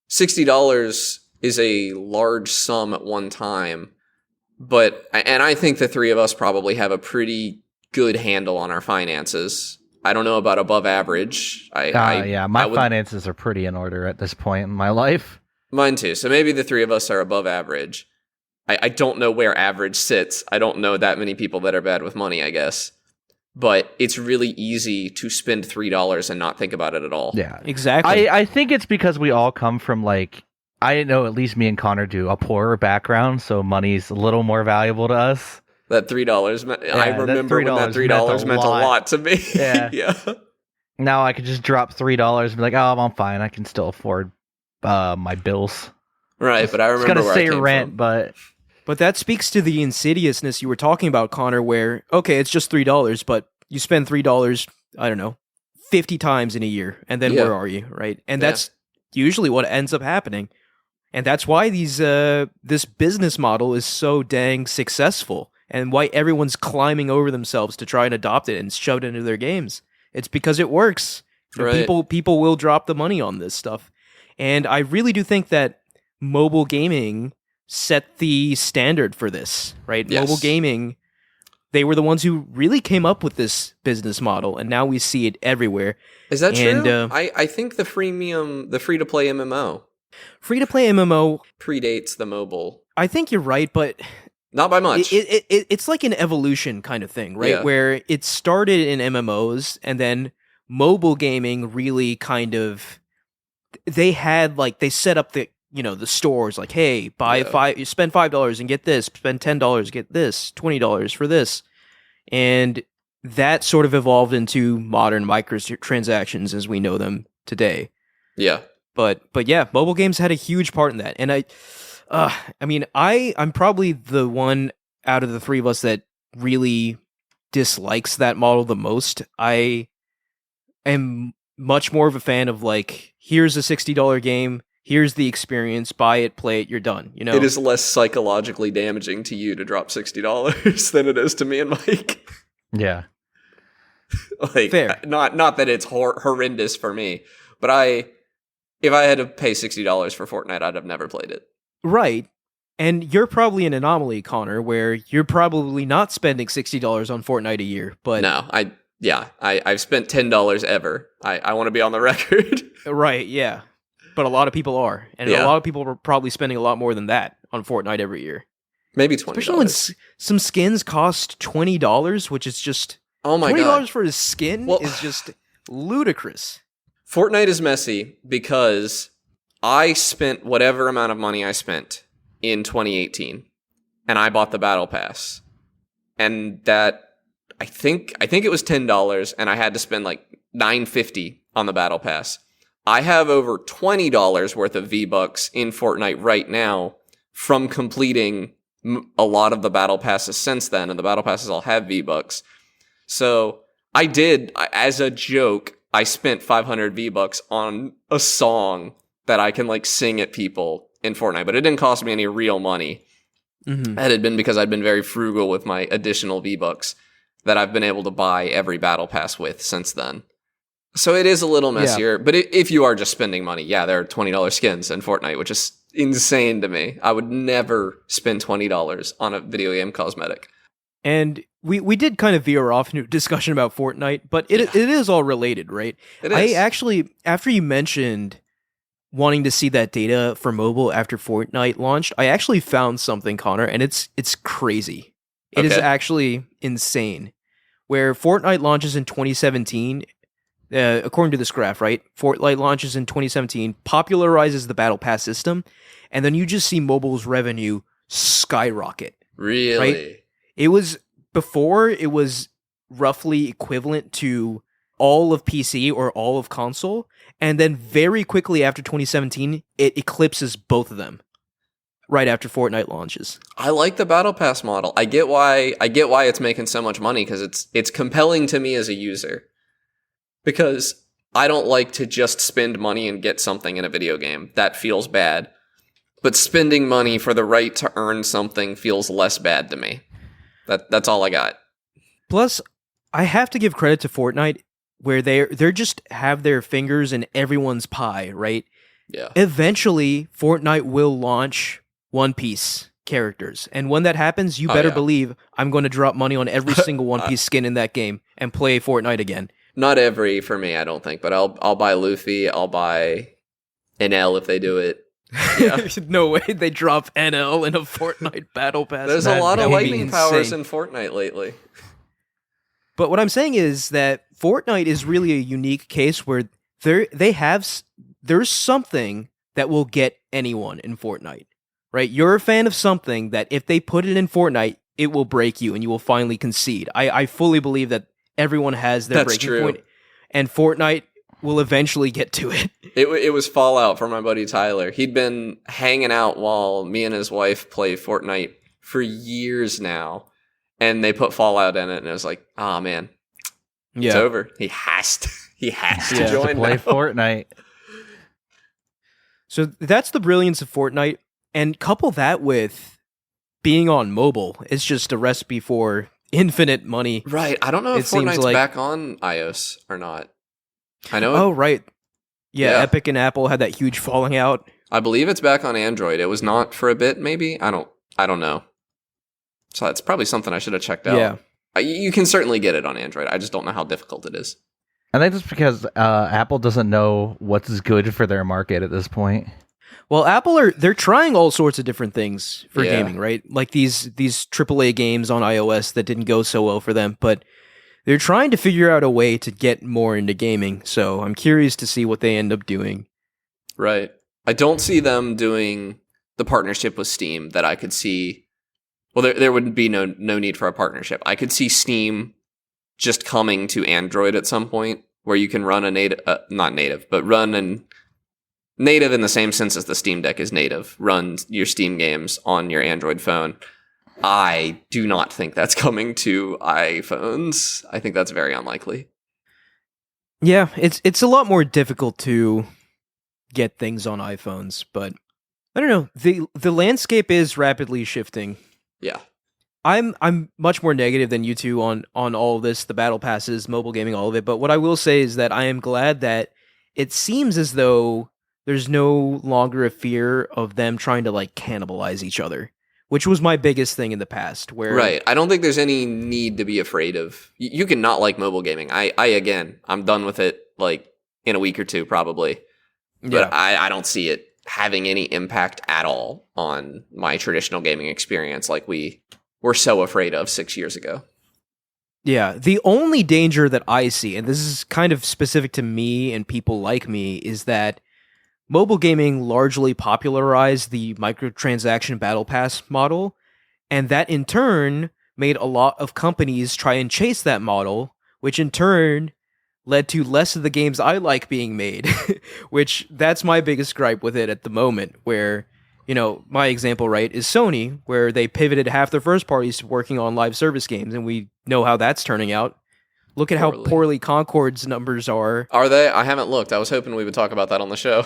$60 is a large sum at one time, and I think the three of us probably have a pretty good handle on our finances. I don't know about above average. My finances are pretty in order at this point in my life. Mine too. So maybe the three of us are above average. I don't know where average sits. I don't know that many people that are bad with money, I guess. But it's really easy to spend $3 and not think about it at all. Yeah, exactly. I think it's because we all come from, like, I know at least me and Connor do, a poorer background, so money's a little more valuable to us. That $3 meant, I remember when that $3 meant a lot to me. Yeah. Yeah. Now I could just drop $3 and be like, oh, I'm fine. I can still afford my bills. Right, but I remember it's where gonna I say came rent, from. but that speaks to the insidiousness you were talking about, Connor, where, okay, it's just $3, but you spend $3, I don't know, 50 times in a year, and then where are you, right? And that's usually what ends up happening. And that's why this business model is so dang successful, and why everyone's climbing over themselves to try and adopt it and shove it into their games. It's because it works. Right. People will drop the money on this stuff. And I really do think that mobile gaming set the standard for this, right? Yes. Mobile gaming, they were the ones who really came up with this business model, and now we see it everywhere. Is that true? I think the free-to-play MMO free-to-play MMO predates the mobile. I think you're right, but not by much. It's like an evolution kind of thing, right? Yeah. Where it started in MMOs, and then mobile gaming really kind of, they set up the stores, like, hey, you spend $5 and get this, spend $10, get this, $20 for this. And that sort of evolved into modern microtransactions as we know them today. Yeah. But yeah, mobile games had a huge part in that. And I'm probably the one out of the three of us that really dislikes that model the most. I am much more of a fan of, like, here's a $60 game, here's the experience, buy it, play it, you're done. It is less psychologically damaging to you to drop $60 than it is to me and Mike. Yeah. Like, fair. Not that it's horrendous for me, but if I had to pay $60 for Fortnite, I'd have never played it. Right. And you're probably an anomaly, Connor, where you're probably not spending $60 on Fortnite a year. But no, I've spent $10 ever. I want to be on the record. Right, yeah. But a lot of people are. And a lot of people are probably spending a lot more than that on Fortnite every year. Maybe $20. Especially when some skins cost $20, which is just... Oh my $20 God. for a skin is just ludicrous. Fortnite is messy because I spent whatever amount of money I spent in 2018, and I bought the Battle Pass. And that, I think it was $10, and I had to spend like $9.50 on the Battle Pass. I have over $20 worth of V-Bucks in Fortnite right now from completing a lot of the Battle Passes since then, and the Battle Passes all have V-Bucks. So I did, as a joke, I spent 500 V-Bucks on a song that I can, like, sing at people in Fortnite, but it didn't cost me any real money. Mm-hmm. That had been because I'd been very frugal with my additional V-Bucks that I've been able to buy every Battle Pass with since then. So it is a little messier, but if you are just spending money, there are $20 skins in Fortnite, which is insane to me. I would never spend $20 on a video game cosmetic. And we did kind of veer off into a discussion about Fortnite, but it is all related, right? It is. I actually, after you mentioned wanting to see that data for mobile after Fortnite launched, I actually found something, Connor, and it's crazy. It is actually insane. Where Fortnite launches in 2017, according to this graph, right? Fortnite launches in 2017, popularizes the Battle Pass system, and then you just see mobile's revenue skyrocket. Really? Right? It was roughly equivalent to all of PC or all of console, and then very quickly after 2017, it eclipses both of them right after Fortnite launches. I like the Battle Pass model. I get why it's making so much money, because it's compelling to me as a user. Because I don't like to just spend money and get something in a video game. That feels bad. But spending money for the right to earn something feels less bad to me. That's all I got. Plus, I have to give credit to Fortnite, where they're just have their fingers in everyone's pie, right? Yeah. Eventually, Fortnite will launch One Piece characters, and when that happens, you better believe I'm going to drop money on every single One Piece skin in that game and play Fortnite again. Not every for me, I don't think, but I'll buy Luffy. I'll buy NL if they do it. Yeah. No way they drop NL in a Fortnite battle pass. There's a lot That of would be lightning powers insane. in Fortnite lately. But what I'm saying is that Fortnite is really a unique case where there's something that will get anyone in Fortnite, right? You're a fan of something that if they put it in Fortnite, it will break you and you will finally concede. I fully believe that everyone has their That's breaking true. point, and Fortnite will eventually get to it. It was Fallout for my buddy Tyler. He'd been hanging out while me and his wife play Fortnite for years now, and they put Fallout in it, and it was like, oh man, it's over. He has to Yeah. join Play now. Fortnite. So that's the brilliance of Fortnite, and couple that with being on mobile, it's just a recipe for infinite money. Right. I don't know It if seems Fortnite's like- back on iOS or not. I know. Oh, right. Yeah, Yeah. Epic and Apple had that huge falling out. I believe it's back on Android. It was not for a bit, maybe. I don't know. So that's probably something I should have checked out. Yeah. You can certainly get it on Android. I just don't know how difficult it is. I think that's because Apple doesn't know what's good for their market at this point. Well, they're trying all sorts of different things for Yeah. gaming, right? Like these AAA games on iOS that didn't go so well for them, but they're trying to figure out a way to get more into gaming. So I'm curious to see what they end up doing. Right. I don't see them doing the partnership with Steam that I could see. Well, there would be no need for a partnership. I could see Steam just coming to Android at some point where you can run a native, not native, but run an native in the same sense as the Steam Deck is native. Run your Steam games on your Android phone. I do not think that's coming to iPhones. I think that's very unlikely. Yeah, it's a lot more difficult to get things on iPhones, but I don't know. The landscape is rapidly shifting. Yeah. I'm much more negative than you two on all of this, the battle passes, mobile gaming, all of it. But what I will say is that I am glad that it seems as though there's no longer a fear of them trying to like cannibalize each other, which was my biggest thing in the past. Where Right. I don't think there's any need to be afraid of. You can not like mobile gaming. I'm done with it like in a week or two probably. But I don't see it having any impact at all on my traditional gaming experience like we were so afraid of 6 years ago. Yeah, the only danger that I see, and this is kind of specific to me and people like me, is that mobile gaming largely popularized the microtransaction battle pass model, and that in turn made a lot of companies try and chase that model, which in turn led to less of the games I like being made, which that's my biggest gripe with it at the moment, where, you know, my example, right, is Sony, where they pivoted half their first parties to working on live service games, and we know how that's turning out. Look at how poorly Concord's numbers are. Are they? I haven't looked. I was hoping we would talk about that on the show.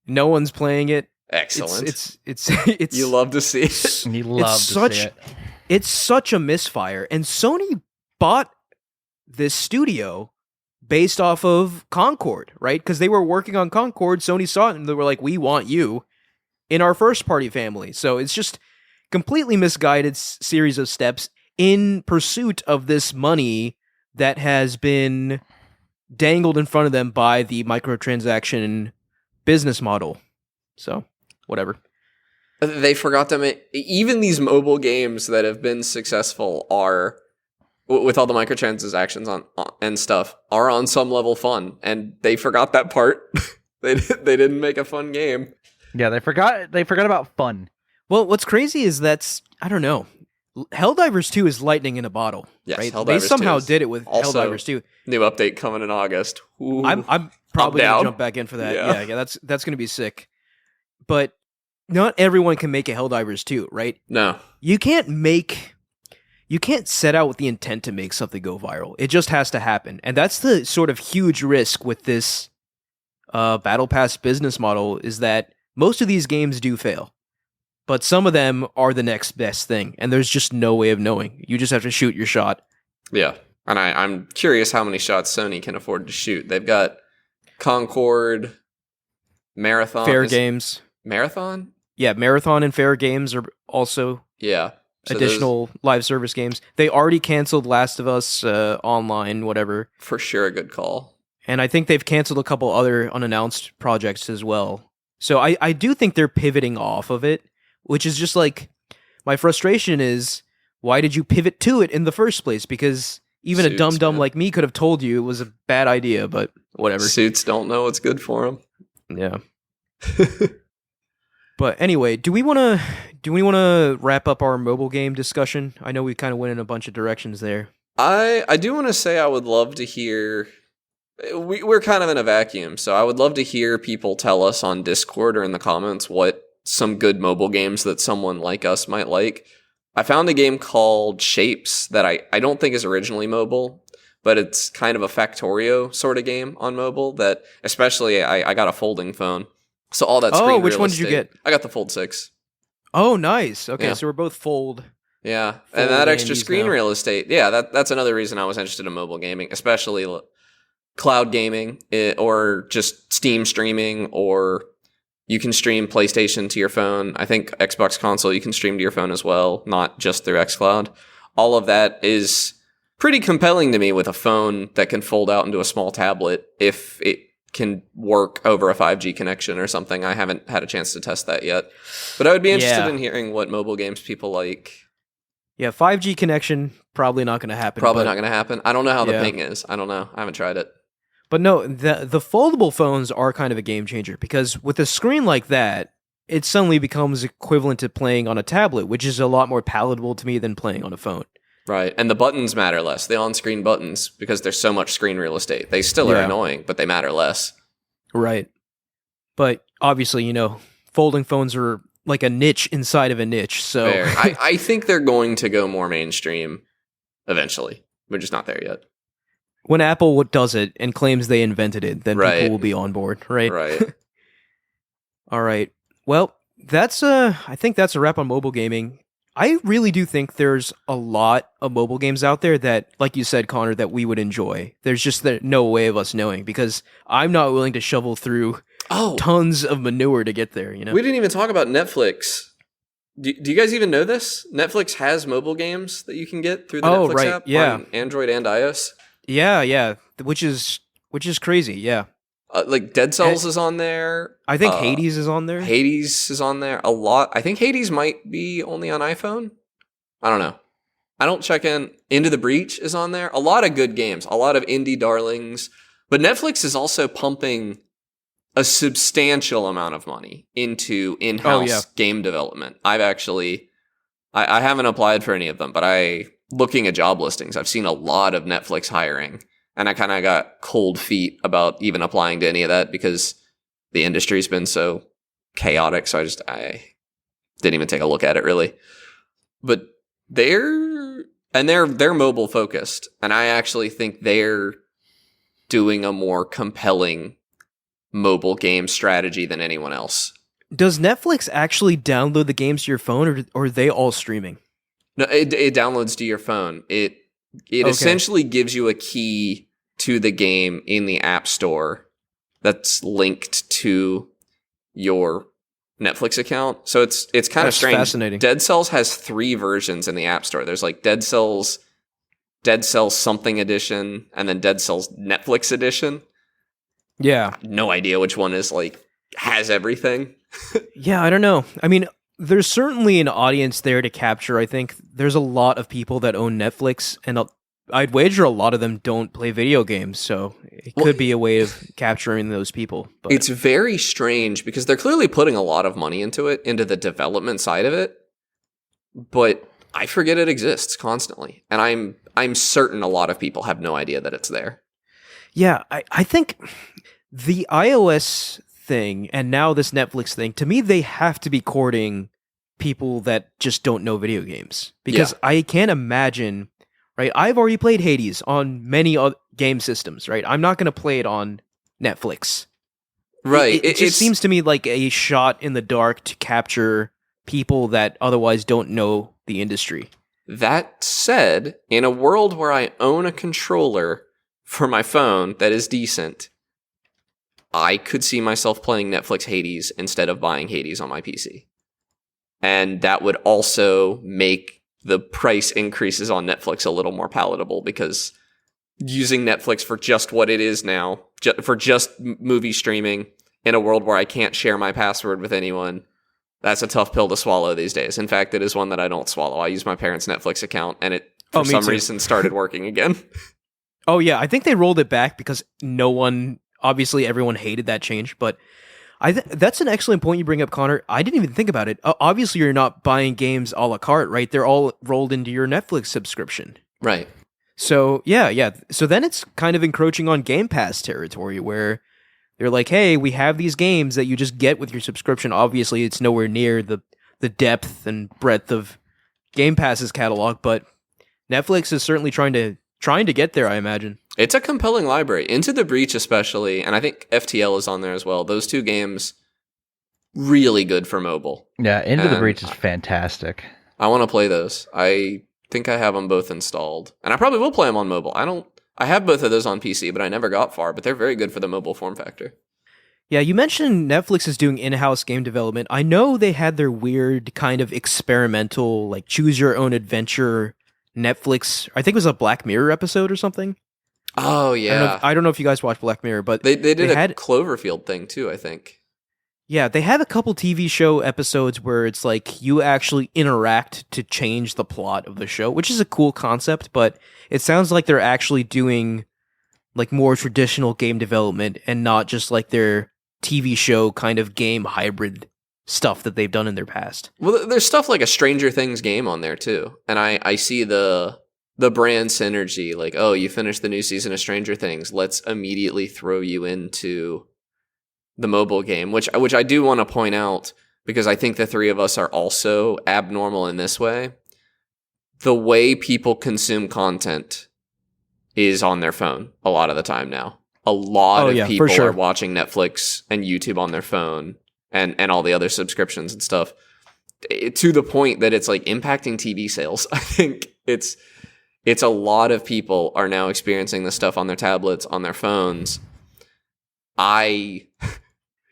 No one's playing it. Excellent. It's You love to see it. You love to see it. It's such a misfire, and Sony bought this studio based off of Concord, right? Because they were working on Concord. Sony saw it and they were like, "We want you in our first party family." So it's just completely misguided series of steps in pursuit of this money that has been dangled in front of them by the microtransaction business model. So, whatever. They forgot to even these mobile games that have been successful are, with all the microtransactions on and stuff, are on some level fun, and they forgot that part. They didn't make a fun game. Yeah, they forgot about fun. Well, what's crazy is I don't know. Helldivers 2 is lightning in a bottle. Yes, right? Helldivers They 2 somehow is did it with also Helldivers 2. New update coming in August. Ooh. I'm probably I'm gonna down. jump back in for that. Yeah. Yeah, that's gonna be sick. But not everyone can make a Helldivers 2, right? No. You can't set out with the intent to make something go viral. It just has to happen. And that's the sort of huge risk with this Battle Pass business model, is that most of these games do fail. But some of them are the next best thing, and there's just no way of knowing. You just have to shoot your shot. Yeah. And I'm curious how many shots Sony can afford to shoot. They've got Concord, Marathon. Fair Games. Marathon? Yeah, Marathon and Fair Games are also Yeah. So additional live service games. They already canceled Last of Us Online, whatever. for sure a good call. And I think they've canceled a couple other unannounced projects as well. So I do think they're pivoting off of it, which is just like, my frustration is, why did you pivot to it in the first place? Because even a Suits, dum-dum man. like me could have told you it was a bad idea, but whatever. Suits don't know what's good for them. Yeah. But anyway, do we want to wrap up our mobile game discussion? I know we kind of went in a bunch of directions there. I do want to say I would love to hear. We're kind of in a vacuum, so I would love to hear people tell us on Discord or in the comments what some good mobile games that someone like us might like. I found a game called Shapes that I don't think is originally mobile, but it's kind of a Factorio sort of game on mobile that, especially, I got a folding phone. So all that screen which one did you estate- get? I got the Fold 6. Oh, nice. Okay, Yeah. so we're both fold. Yeah, Fold and that extra Andes screen now. real estate. Yeah, that's another reason I was interested in mobile gaming, especially cloud gaming or just Steam streaming, or you can stream PlayStation to your phone. I think Xbox console you can stream to your phone as well, not just through xCloud. All of that is pretty compelling to me with a phone that can fold out into a small tablet if it can work over a 5G connection or something. I haven't had a chance to test that yet. But I would be interested Yeah. in hearing what mobile games people like. Yeah, 5G connection, probably not going to happen. Probably but- not going to happen. I don't know how the Yeah. ping is. I don't know. I haven't tried it. But no, the foldable phones are kind of a game changer, because with a screen like that, it suddenly becomes equivalent to playing on a tablet, which is a lot more palatable to me than playing on a phone. Right. And the buttons matter less. The on-screen buttons, because there's so much screen real estate. They still are Yeah. annoying, but they matter less. Right. But obviously, folding phones are like a niche inside of a niche. So Fair. I think they're going to go more mainstream eventually. We're just not there yet. when Apple does it and claims they invented it, then Right. people will be on board, right? Right. All right. Well, I think that's a wrap on mobile gaming. I really do think there's a lot of mobile games out there that, like you said, Connor, that we would enjoy. There's just no way of us knowing, because I'm not willing to shovel through Oh, tons of manure to get there, we didn't even talk about Netflix. Do you guys even know this? Netflix has mobile games that you can get through the Oh, Netflix right, app yeah. on Android and iOS. Yeah, which is crazy, yeah. Like Dead Cells is on there. I think Hades is on there. Hades is on there a lot. I think Hades might be only on iPhone. I don't know. I don't check in. Into the Breach is on there. A lot of good games. A lot of indie darlings. But Netflix is also pumping a substantial amount of money into in-house game development. I haven't applied for any of them, but looking at job listings, I've seen a lot of Netflix hiring. And I kind of got cold feet about even applying to any of that because the industry's been so chaotic. So I didn't even take a look at it really. But they're mobile focused. And I actually think they're doing a more compelling mobile game strategy than anyone else. Does Netflix actually download the games to your phone, or are they all streaming? No, it downloads to your phone. It essentially gives you a key to the game in the App Store that's linked to your Netflix account. So it's kind of That's strange. fascinating. Dead Cells has 3 versions in the App Store. There's like Dead Cells something edition, and then Dead Cells Netflix edition. Yeah. No idea which one is has everything. Yeah, I don't know. I mean, there's certainly an audience there to capture, I think. There's a lot of people that own Netflix, and I'd wager a lot of them don't play video games, so it could be a way of capturing those people. But It's very strange because they're clearly putting a lot of money into the development side of it, but I forget it exists constantly, and I'm certain a lot of people have no idea that it's there. yeah, I think the iOS thing and now this Netflix thing, to me, they have to be courting people that just don't know video games. Because I can't imagine, right? I've already played Hades on many other game systems, right? I'm not going to play it on Netflix. Right. It just seems to me like a shot in the dark to capture people that otherwise don't know the industry. That said, in a world where I own a controller for my phone that is decent, I could see myself playing Netflix Hades instead of buying Hades on my PC. And that would also make the price increases on Netflix a little more palatable, because using Netflix for just what it is now, for just movie streaming, in a world where I can't share my password with anyone, that's a tough pill to swallow these days. In fact, it is one that I don't swallow. I use my parents' Netflix account, and it, for some reason, started working again. Oh, yeah. I think they rolled it back because obviously everyone hated that change, but that's an excellent point you bring up, Connor. I didn't even think about it. Obviously, you're not buying games a la carte, right? They're all rolled into your Netflix subscription. Right. So, yeah. So then it's kind of encroaching on Game Pass territory where they're like, hey, we have these games that you just get with your subscription. Obviously, it's nowhere near the depth and breadth of Game Pass's catalog, but Netflix is certainly trying to get there, I imagine. It's a compelling library. Into the Breach especially, and I think FTL is on there as well. Those two games, really good for mobile. Yeah, Into the Breach is fantastic. I want to play those. I think I have them both installed. And I probably will play them on mobile. I have both of those on PC, but I never got far. But they're very good for the mobile form factor. Yeah, you mentioned Netflix is doing in-house game development. I know they had their weird kind of experimental, like choose-your-own-adventure Netflix. I think it was a Black Mirror episode or something. Oh, yeah. I don't know if you guys watch Black Mirror, but they did a Cloverfield thing, too, I think. Yeah, they have a couple TV show episodes where it's like you actually interact to change the plot of the show, which is a cool concept, but it sounds like they're actually doing like more traditional game development and not just like their TV show kind of game hybrid stuff that they've done in their past. Well, there's stuff like a Stranger Things game on there too. And I see the brand synergy, like, oh, you finished the new season of Stranger Things, let's immediately throw you into the mobile game, which I do want to point out because I think the three of us are also abnormal in this way. The way people consume content is on their phone a lot of the time now. A lot of people are watching Netflix and YouTube on their phone and all the other subscriptions and stuff to the point that it's like impacting TV sales. I think it's a lot of people are now experiencing this stuff on their tablets, on their phones.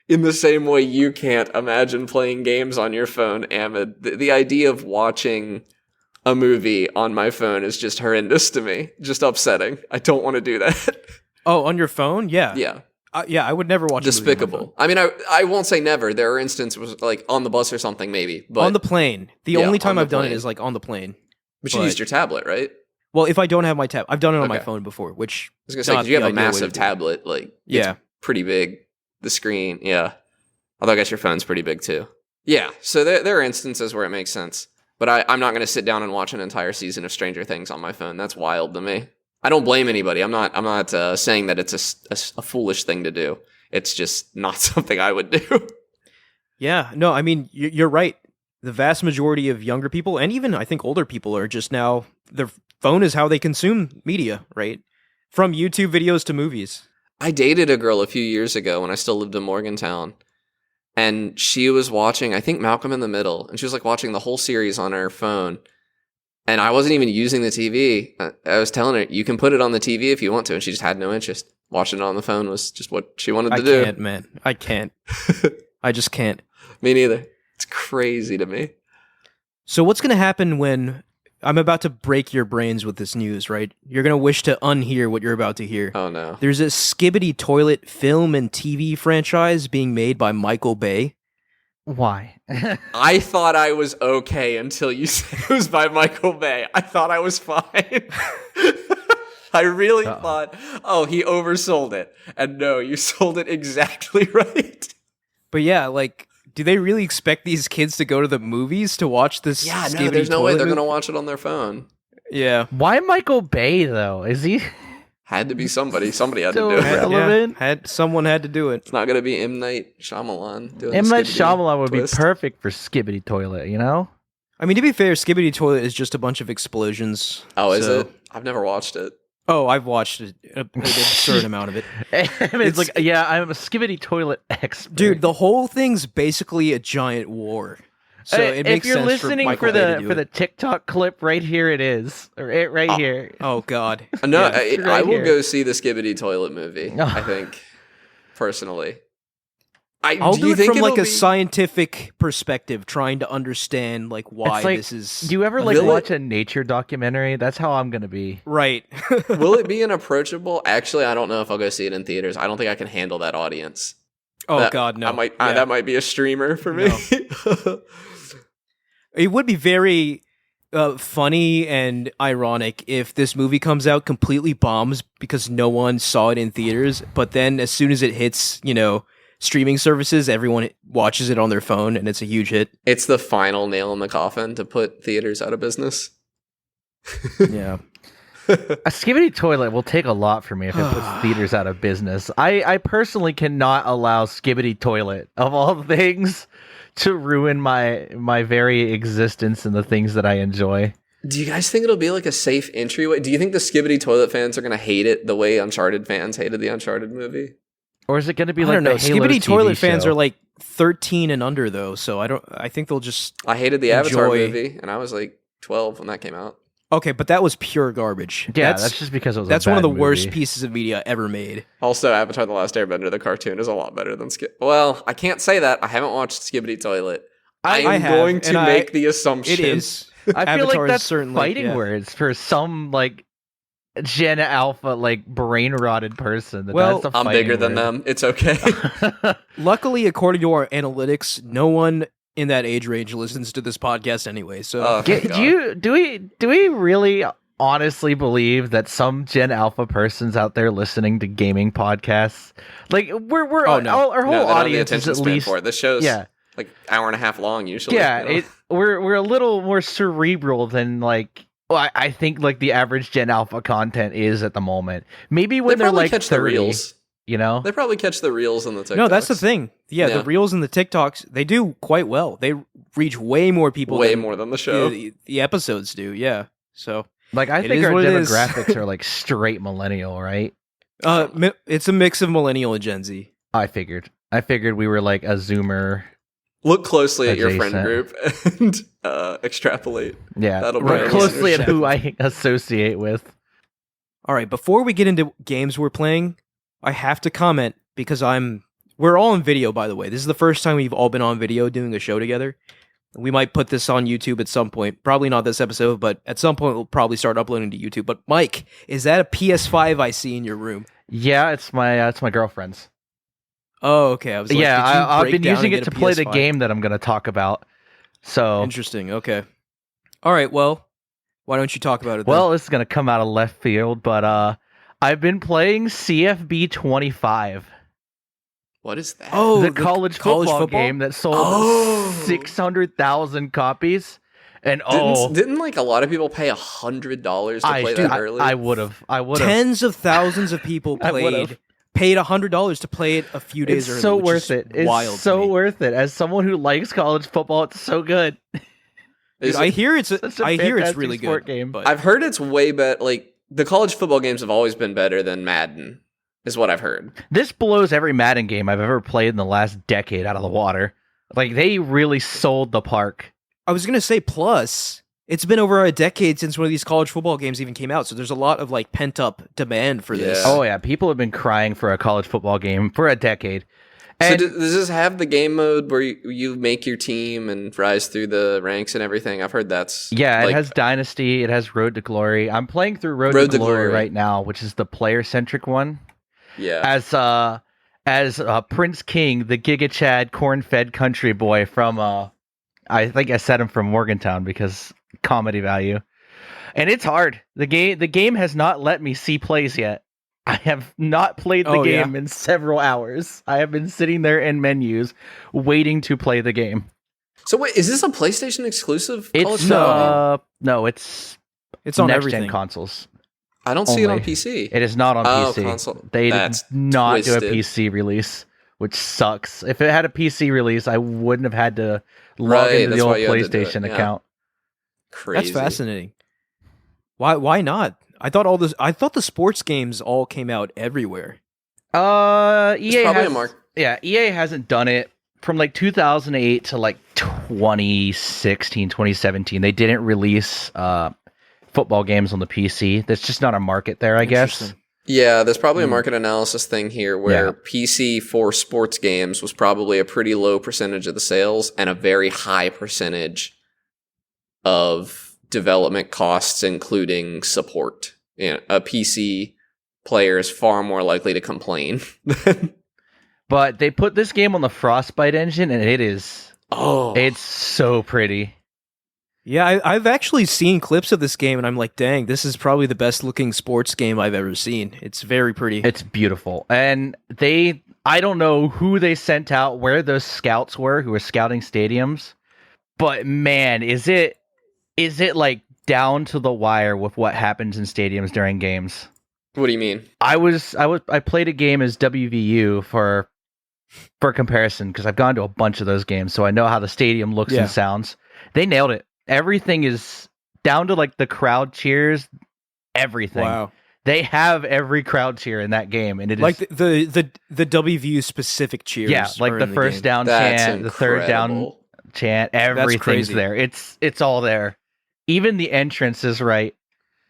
In the same way you can't imagine playing games on your phone, Ahmed, the idea of watching a movie on my phone is just horrendous to me. Just upsetting. I don't want to do that. Oh, on your phone? Yeah. Yeah. Yeah, I would never watch Despicable. a movie on my I phone. mean, I won't say never. There are instances like on the bus or something maybe. But on the plane. The only time I've done it is like on the plane. But you used your tablet, right? Well, if I don't have my tab, I've done it on my phone before, which I was going to say, because you have a massive tablet, like, it's pretty big. The screen, yeah. Although I guess your phone's pretty big too. Yeah, so there are instances where it makes sense. But I'm not going to sit down and watch an entire season of Stranger Things on my phone. That's wild to me. I don't blame anybody. I'm not saying that it's a foolish thing to do. It's just not something I would do. Yeah, no, I mean, you're right. The vast majority of younger people, and even I think older people, are just now, their phone is how they consume media, right? From YouTube videos to movies. I dated a girl a few years ago when I still lived in Morgantown. And she was watching, I think, Malcolm in the Middle. And she was like watching the whole series on her phone. And I wasn't even using the TV. I was telling her, you can put it on the TV if you want to. And she just had no interest. Watching it on the phone was just what she wanted to do. I can't, man. I can't. I just can't. Me neither. It's crazy to me. So what's going to happen when I'm about to break your brains with this news, right? You're going to wish to unhear what you're about to hear. Oh, no. There's a Skibidi Toilet film and TV franchise being made by Michael Bay. Why? I thought I was okay until you said it was by Michael Bay. I thought I was fine. I really thought, he oversold it. And no, you sold it exactly right. But yeah, like, do they really expect these kids to go to the movies to watch this? Yeah, no, there's no way they're going to watch it on their phone. Yeah. Why Michael Bay, though? Is he... Had to be somebody. Somebody had to do it. Someone had to do it. It's not going to be M. Night Shyamalan doing M. Night Shyamalan would be perfect for Skibidi Toilet, you know? I mean, to be fair, Skibidi Toilet is just a bunch of explosions. Oh, is it? I've never watched it. Oh, I've watched an absurd amount of it. It's like, yeah, I'm a Skibidi Toilet expert. Dude, the whole thing's basically a giant war. So it makes sense. If you're listening for the TikTok clip, right here it is. Right here. Oh, God. No, I will go see the Skibidi Toilet movie, I think, personally. I'll do it from like a scientific perspective, trying to understand like why this is. Do you ever like watch a nature documentary? That's how I'm gonna be. Right. Will it be an approachable? Actually, I don't know if I'll go see it in theaters. I don't think I can handle that audience. Oh God, no. That might be a streamer for me. No. It would be very funny and ironic if this movie comes out completely bombs because no one saw it in theaters, but then as soon as it hits, streaming services, everyone watches it on their phone and it's a huge hit. It's the final nail in the coffin to put theaters out of business. Yeah. A Skibidi toilet will take a lot for me if it puts theaters out of business. I personally cannot allow Skibidi toilet, of all things, to ruin my very existence and the things that I enjoy. Do you guys think it'll be like a safe entryway? Do you think the Skibidi toilet fans are going to hate it the way Uncharted fans hated the Uncharted movie? Or is it going to be I like don't know. the Halo Skibidi TV toilet show? fans are like 13 and under though, so I think they'll just I hated the Avatar enjoy- movie, and I was like 12 when that came out. Okay, but that was pure garbage. Yeah, that's just because it was that's a one of the bad worst movie. pieces of media ever made. Also, Avatar: The Last Airbender, the cartoon, is a lot better than Well, I can't say that. I haven't watched Skibidi Toilet. I I'm have, going to and make the assumption. It is. I feel Avatar like is that's certainly, fighting yeah. words for some like Gen Alpha like brain rotted person. Well, that's a I'm fighting bigger than word. them. It's okay. Luckily, according to our analytics, no one in that age range listens to this podcast anyway. So Oh, thank God. Do we really honestly believe that some Gen Alpha persons out there listening to gaming podcasts, like we're Oh, no. our whole No, they don't have the audience is attention at span least for it. This show's like hour and a half long usually. yeah. You know? We're a little more cerebral than like. Well, I think like the average Gen Alpha content is at the moment. Maybe when they they're probably like catch 30, the reels. you know. They probably catch the reels and the TikToks. no, that's the thing. Yeah, Yeah. the reels and the TikToks, they do quite well. They reach way more people. Way than more than the show. the episodes do. Yeah. So Like I It think is our what it is. demographics are like straight millennial, right? it's a mix of millennial and Gen Z. I figured we were like a Zoomer. Look closely at your friend Adjacent. group and extrapolate. Yeah, That'll look bring closely us- at who I associate with. All right, before we get into games we're playing, I have to comment because we're all on video, by the way. This is the first time we've all been on video doing a show together. We might put this on YouTube at some point. Probably not this episode, but at some point we'll probably start uploading to YouTube. But Mike, is that a PS5 I see in your room? Yeah, it's my girlfriend's. Oh, okay. I was like, Yeah, did you I've break been down using and it get to a play the PS5? game that I'm going to talk about. So, Interesting. Okay. All right. Well, why don't you talk about it? well, this is going to come out of left field, but I've been playing CFB 25. What is that? Oh, the college football game that sold Oh. 600,000 copies. And Didn't like a lot of people pay $100 to play that early? I would have. tens of thousands of people I would've. paid $100 to play it a few days It's early. so which worth is it. It's wild to so me. worth it. As someone who likes college football, it's so good. Is Dude, I it- hear it's Such a I hear it's fantastic really sport good. game. But I've heard it's way better. Like the college football games have always been better than Madden, is what I've heard. This blows every Madden game I've ever played in the last decade out of the water. Like, they really sold the park. I was gonna say, plus it's been over a decade since one of these college football games even came out, so there's a lot of like pent up demand for this. Yeah. Oh, yeah. People have been crying for a college football game for a decade. And So does this have the game mode where you make your team and rise through the ranks and everything? I've heard that's yeah, it like, has Dynasty. It has Road to Glory. I'm playing through Road to Glory right now, which is the player-centric one. yeah. As Prince King, the Giga Chad corn-fed country boy from, I think I said him from Morgantown because comedy value. And it's hard. The game has not let me see plays yet. I have not played the game in several hours. I have been sitting there in menus waiting to play the game. So wait, is this a PlayStation exclusive? college It's football game? no, it's on next everything. gen consoles. I don't see it on only. PC. It is not on PC. console. They That's did not twisted. do a PC release, which sucks. If it had a PC release, I wouldn't have had to log Right, into the that's old why you had to do it, PlayStation yeah. account. Crazy. That's fascinating. Why not? I thought the sports games all came out everywhere. It's EA probably has, a mark. Yeah, EA hasn't done it from like 2008 to like 2016, 2017. They didn't release football games on the PC. There's just not a market there, I guess. Interesting. Yeah, there's probably a market analysis thing here where Yeah. PC for sports games was probably a pretty low percentage of the sales and a very high percentage of development costs, including support. You know, a PC player is far more likely to complain. But But they put this game on the Frostbite engine, and it's so pretty. Yeah, I've actually seen clips of this game, and I'm like, dang, this is probably the best looking sports game I've ever seen. It's very pretty. It's beautiful. And I don't know who they sent out, where those scouts were who were scouting stadiums, but man, is it like down to the wire with what happens in stadiums during games. What do you mean? I played a game as WVU for comparison, because I've gone to a bunch of those games, so I know how the stadium looks and sounds. They nailed it. Everything is down to like the crowd cheers, everything. Wow. They have every crowd cheer in that game, and it like is the WVU specific cheers. Yeah, like the first down chant, the third down chant, everything's there. It's all there. Even the entrance is right.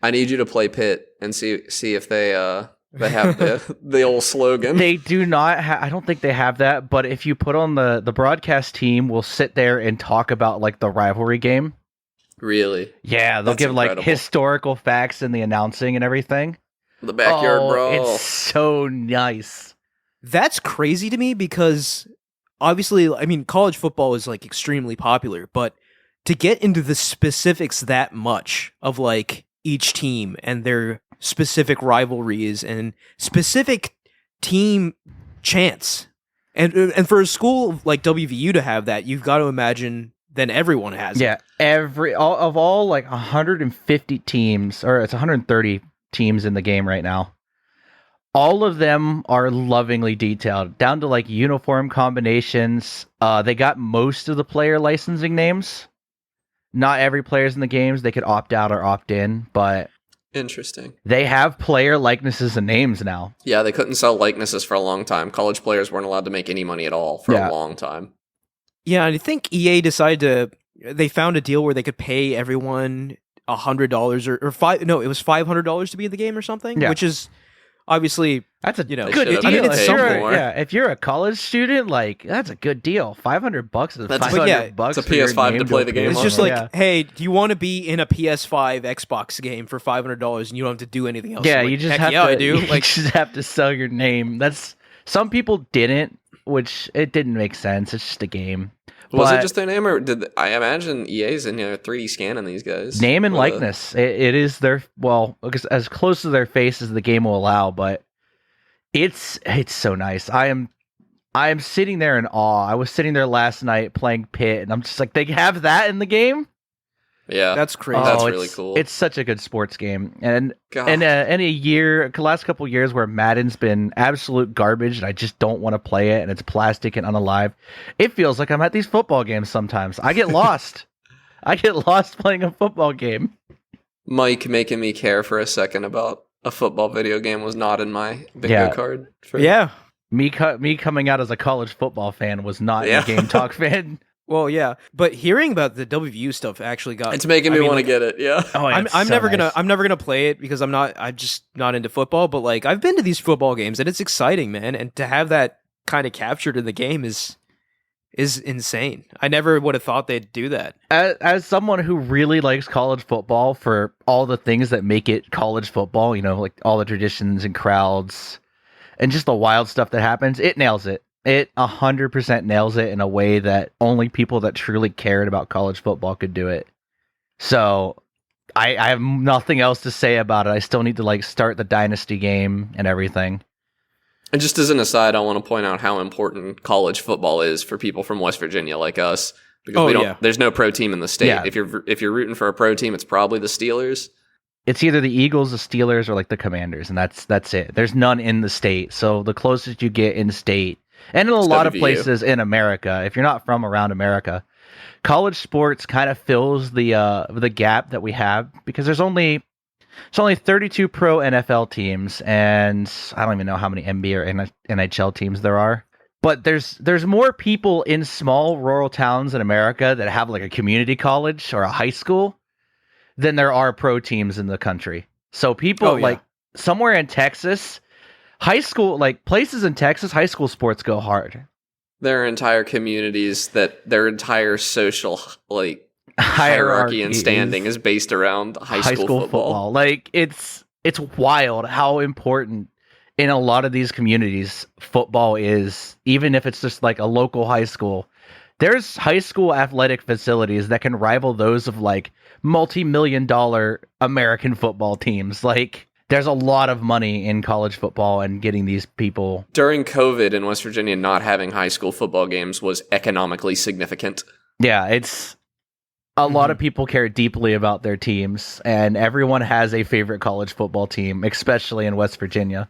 I need you to play Pit and see if they have the old slogan. They do not. I don't think they have that. But if you put on the broadcast team, will sit there and talk about like the rivalry game. Really? Yeah, they'll give incredible. Like historical facts in the announcing and everything. The backyard brawl. It's so nice. That's crazy to me because obviously, I mean, college football is like extremely popular, but to get into the specifics that much of like each team and their specific rivalries and specific team chants, and for a school like WVU to have that, you've got to imagine then everyone has it. Yeah, all like 150 teams, or it's 130 teams in the game right now. All of them are lovingly detailed, down to like uniform combinations. They got most of the player licensing names. Not every player's in the games. They could opt out or opt in, but interesting. They have player likenesses and names now. Yeah, they couldn't sell likenesses for a long time. College players weren't allowed to make any money at all for a long time. Yeah, I think EA decided they found a deal where they could pay everyone $100 or it was $500 to be in the game or something, which is obviously that's a good deal. I mean, if you're a college student, like that's a good deal. $500 is $500. It's a PS5 to play the game. It's just like, hey, do you want to be in a PS5 Xbox game for $500 and you don't have to do anything else? Yeah, like, you just have to. I do. You just have to sell your name. That's some people didn't, which it didn't make sense. It's just a game. Was it just their name, or did I imagine EA's in 3D scanning these guys? Name and likeness. It is their as close to their face as the game will allow, but it's so nice. I am sitting there in awe. I was sitting there last night playing Pit, and I'm just like, they have that in the game? Yeah, that's crazy. That's really cool. It's such a good sports game, and in a last couple years where Madden's been absolute garbage, and I just don't want to play it, and it's plastic and unalive. It feels like I'm at these football games sometimes. I get lost. I get lost playing a football game. Mike making me care for a second about a football video game was not in my bingo card. Me coming out as a college football fan was not a Game Talk fan. Well, yeah, but hearing about the WVU stuff actually got it's making me want to get it. Yeah, I'm never gonna play it because I'm just not into football. But like I've been to these football games and it's exciting, man. And to have that kind of captured in the game is insane. I never would have thought they'd do that. As someone who really likes college football for all the things that make it college football, like all the traditions and crowds and just the wild stuff that happens, it nails it. It 100% nails it in a way that only people that truly cared about college football could do it. So I have nothing else to say about it. I still need to start the Dynasty game and everything. And just as an aside, I want to point out how important college football is for people from West Virginia like us, because there's no pro team in the state. Yeah. If you're rooting for a pro team, it's probably the Steelers. It's either the Eagles, the Steelers, or the Commanders, and that's it. There's none in the state. So the closest you get in state. And in a lot of places in America, if you're not from around America, college sports kind of fills the gap that we have, because there's only 32 pro NFL teams, and I don't even know how many NBA or NHL teams there are. But there's more people in small rural towns in America that have a community college or a high school than there are pro teams in the country. So people somewhere in Texas, high school, places in Texas, high school sports go hard. There are entire communities that their entire social hierarchy and standing is based around high school football. It's wild how important in a lot of these communities, football is, even if it's just like a local high school, there's high school athletic facilities that can rival those of like multi-million-dollar American football teams. Like, there's a lot of money in college football and getting these people. During COVID in West Virginia, not having high school football games was economically significant. Yeah, it's a lot of people care deeply about their teams, and everyone has a favorite college football team, especially in West Virginia.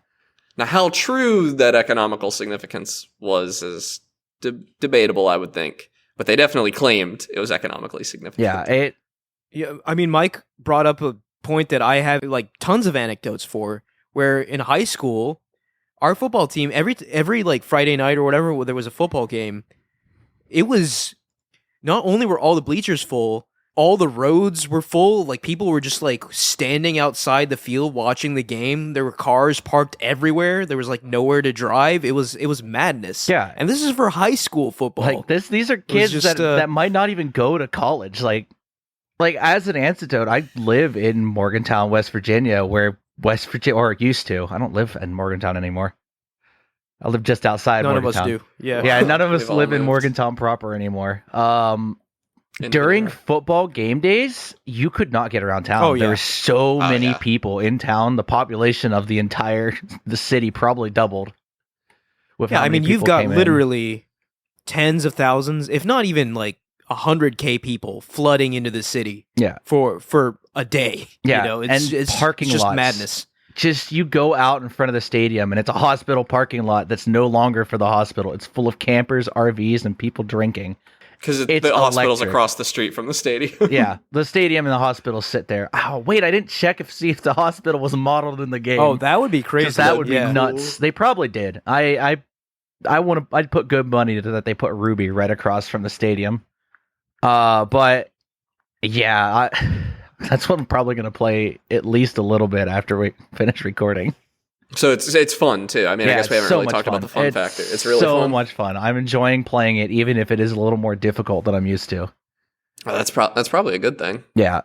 Now, how true that economical significance was is debatable, I would think. But they definitely claimed it was economically significant. Yeah, I mean, Mike brought up a point that I have like tons of anecdotes for, where in high school, our football team, every like Friday night or whatever, there was a football game. It was, not only were all the bleachers full, all the roads were full. Like, people were just like standing outside the field watching the game. There were cars parked everywhere. There was like nowhere to drive. It was madness. Yeah. And this is for high school football. Like, these are kids just, that might not even go to college. Like as an antidote, I live in Morgantown, West Virginia, where West Virginia, or used to. I don't live in Morgantown anymore. I live just outside Morgantown. None of us do. Yeah. Yeah, none of us live in moved. Morgantown proper anymore. During football game days, you could not get around town. Oh, yeah. There were so many people in town. The population of the city probably doubled. Yeah, I mean, you've got literally tens of thousands, if not even like 100K people flooding into the city. Yeah. For a day. Yeah, You know, it's parking just lots. madness. Just, you go out in front of the stadium and it's a hospital parking lot that's no longer for the hospital. It's full of campers, RVs, and people drinking. Because the hospital's across the street from the stadium. Yeah, the stadium and the hospiel sit there. Oh, wait, I didn't check see if the hospital was modeled in the game. Oh, that would be crazy. That would be nuts. They probably did. I'd put good money that they put Ruby right across from the stadium. But yeah, that's what I'm probably going to play at least a little bit after we finish recording. So it's fun too. I mean, I guess we haven't really talked about the fun factor. It's really so fun. much fun. I'm enjoying playing it, even if it is a little more difficult than I'm used to. Oh, that's probably a good thing. Yeah,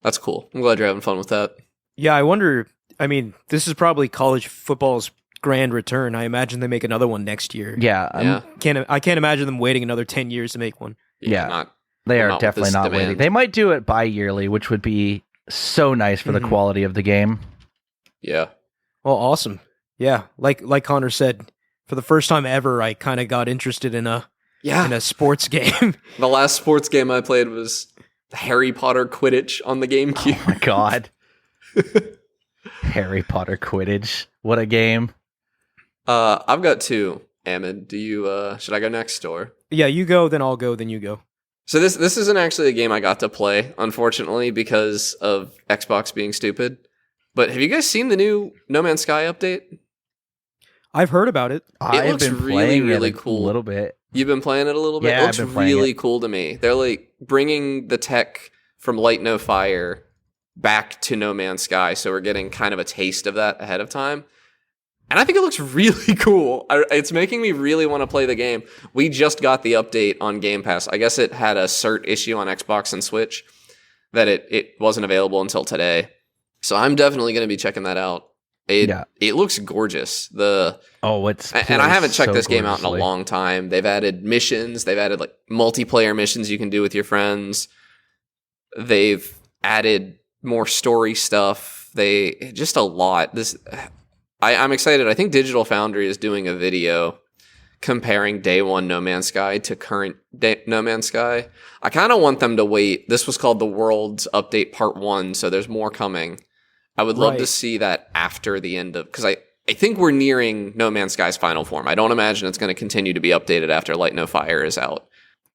that's cool. I'm glad you're having fun with that. Yeah, I wonder. I mean, this is probably college football's grand return. I imagine they make another one next year. Yeah, I can't imagine them waiting another 10 years to make one. Yeah, they are definitely not waiting. They might do it bi-yearly, which would be so nice for the quality of the game. Yeah. Well, awesome. Yeah, like Connor said, for the first time ever, I kind of got interested in a sports game. The last sports game I played was Harry Potter Quidditch on the GameCube. Oh my god. Harry Potter Quidditch. What a game. I've got two. Ahmed, do you should I go next or? Yeah, you go, then I'll go, then you go. So this isn't actually a game I got to play, unfortunately, because of Xbox being stupid. But have you guys seen the new No Man's Sky update? I've heard about it. It looks really cool. A little bit. You've been playing it a little bit? Yeah, it looks really cool to me. They're like bringing the tech from Light No Fire back to No Man's Sky, so we're getting kind of a taste of that ahead of time. And I think it looks really cool. It's making me really want to play the game. We just got the update on Game Pass. I guess it had a cert issue on Xbox and Switch that it wasn't available until today. So I'm definitely going to be checking that out. It looks gorgeous. And I haven't checked this game out in a long time. They've added missions. They've added like multiplayer missions you can do with your friends. They've added more story stuff. Just a lot. I'm excited. I think Digital Foundry is doing a video comparing day one No Man's Sky to current No Man's Sky. I kind of want them to wait. This was called the World's Update Part 1, so there's more coming. I would love to see that after the end of... Because I think we're nearing No Man's Sky's final form. I don't imagine it's going to continue to be updated after Light No Fire is out.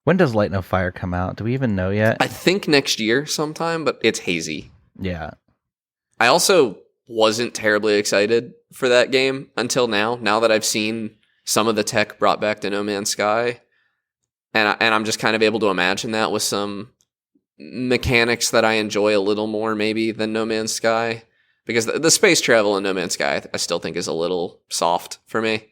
When does Light No Fire come out? Do we even know yet? I think next year sometime, but it's hazy. Yeah. I also wasn't terribly excited for that game until now that I've seen some of the tech brought back to No Man's Sky. And I'm just kind of able to imagine that with some mechanics that I enjoy a little more maybe than No Man's Sky. Because the space travel in No Man's Sky I still think is a little soft for me.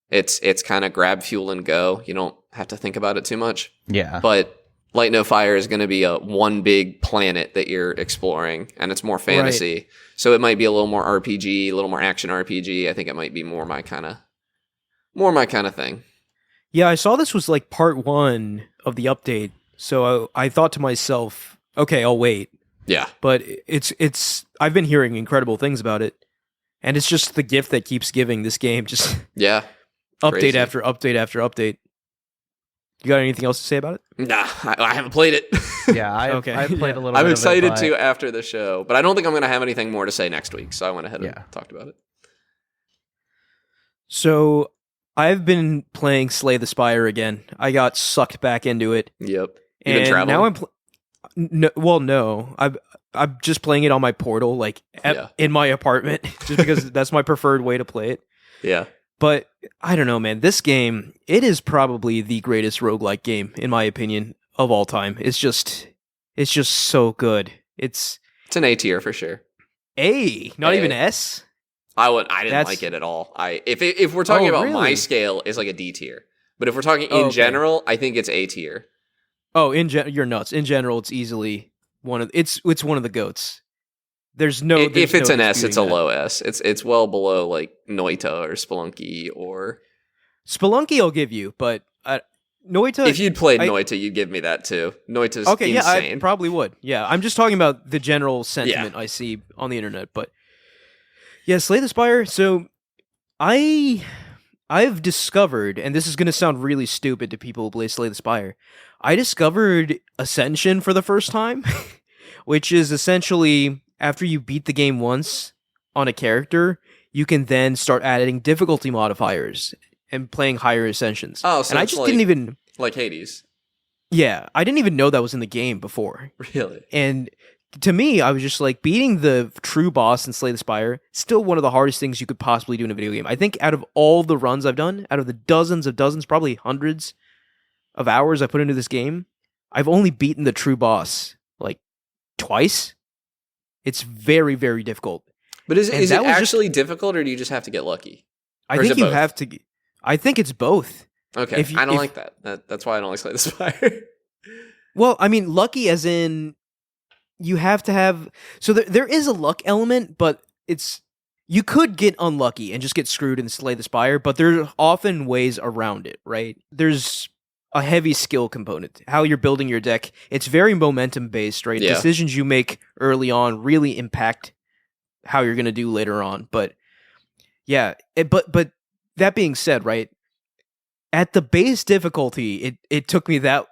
It's kind of grab fuel and go. You don't have to think about it too much. Yeah. But Light No Fire is going to be a one big planet that you're exploring, and it's more fantasy. Right. So it might be a little more RPG, a little more action RPG. I think it might be more my kind of thing. Yeah, I saw this was like part 1 of the update, so I thought to myself, okay, I'll wait. Yeah. But I've been hearing incredible things about it, and it's just the gift that keeps giving this game. Just yeah, update crazy. after update after update. You got anything else to say about it? Nah, I haven't played it. Yeah, I've played a little bit. I'm excited of it, to after the show, but I don't think I'm going to have anything more to say next week, so I went ahead and talked about it. So I've been playing Slay the Spire again. I got sucked back into it. Yep. You've been traveling? Now no. I'm just playing it on my portal, like in my apartment, just because that's my preferred way to play it. Yeah. But I don't know, man. This game, it is probably the greatest roguelike game, in my opinion, of all time. It's just so good. It's an A tier for sure. Not even S? I didn't like it at all. If we're talking about my scale, it's like a D tier. But if we're talking in general, I think it's A tier. Oh, you're nuts. In general, it's easily it's one of the GOATs. If it's an S, it's a low S. It's well below like Noita or Spelunky or Spelunky. I'll give you, but Noita. If you'd played Noita, you'd give me that too. Noita's insane. Yeah, I probably would. Yeah, I'm just talking about the general sentiment I see on the internet. But yeah, Slay the Spire. So I've discovered, and this is going to sound really stupid to people who play Slay the Spire, I discovered Ascension for the first time, which is essentially after you beat the game once on a character, you can then start adding difficulty modifiers and playing higher ascensions. Oh, so and I just didn't even... Like Hades. Yeah, I didn't even know that was in the game before. Really? And to me, I was just like, beating the true boss in Slay the Spire, still one of the hardest things you could possibly do in a video game. I think out of all the runs I've done, out of the dozens, probably hundreds of hours I put into this game, I've only beaten the true boss like twice. It's very, very difficult. But is it actually difficult, or do you just have to get lucky? I think you have to. I think it's both. Okay, I don't like that. That's why I don't like Slay the Spire. Well, I mean, lucky as in you have to have. So there is a luck element, but you could get unlucky and just get screwed and Slay the Spire. But there's often ways around it, right? There's a heavy skill component. How you're building your deck. It's very momentum based, right? Yeah. Decisions you make early on really impact how you're going to do later on. But yeah, but that being said, right? At the base difficulty, it took me that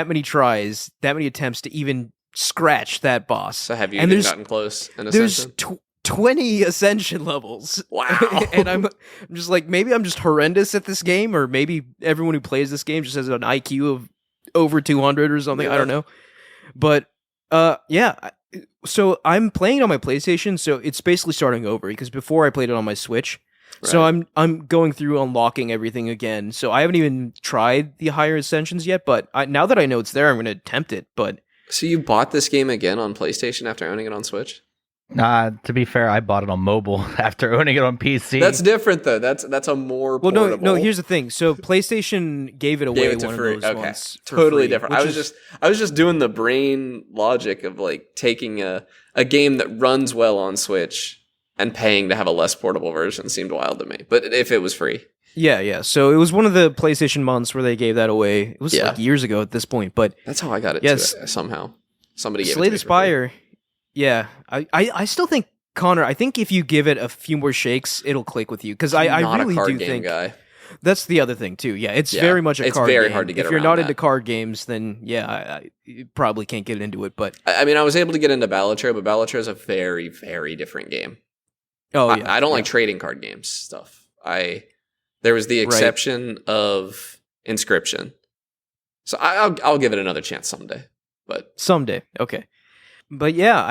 many tries, that many attempts to even scratch that boss. So have you even gotten close in Ascension? There's 20 Ascension levels. Wow. And I'm just like, maybe I'm just horrendous at this game, or maybe everyone who plays this game just has an IQ of over 200 or something. Yeah. I don't know. But yeah. So I'm playing it on my PlayStation, so it's basically starting over, because before I played it on my Switch. Right. So I'm going through unlocking everything again. So I haven't even tried the higher Ascensions yet, but now that I know it's there, I'm going to attempt it. But so you bought this game again on PlayStation after owning it on Switch? To be fair, I bought it on mobile after owning it on PC. That's different, though. That's a more portable. No. Here's the thing. So PlayStation gave it away one free. Of those okay. ones for totally free, different. I was just doing the brain logic of like taking a game that runs well on Switch and paying to have a less portable version seemed wild to me. But if it was free. Yeah. So it was one of the PlayStation months where they gave that away. It was like years ago at this point. But that's how I got it too, somehow. Somebody gave Slay it to me the Spire. Yeah. I still think, Connor, I think if you give it a few more shakes, it'll click with you. Because I really do think... guy. That's the other thing, too. Yeah, it's very much a card game. It's very hard to get around. If you're not into card games, then you probably can't get into it. But I mean, I was able to get into Balatro, but Balatro is a very, very different game. Oh, yeah. I don't like trading card games stuff. There was the exception of Inscription. So I'll give it another chance someday. But someday, okay. But yeah,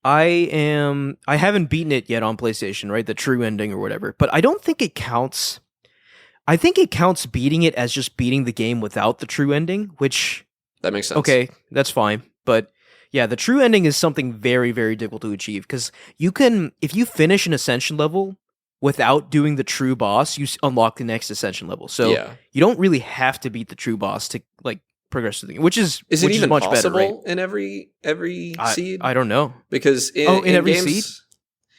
I haven't beaten it yet on PlayStation, right? The true ending or whatever. But I don't think it counts. I think it counts beating it as just beating the game without the true ending, which... That makes sense. Okay, that's fine. But yeah, the true ending is something very, very difficult to achieve, because you can, if you finish an Ascension level without doing the true boss, you unlock the next Ascension level. So you don't really have to beat the true boss to like progress through the game, which is it which even much possible better, right? in every seed? I don't know. Because in every games, seed?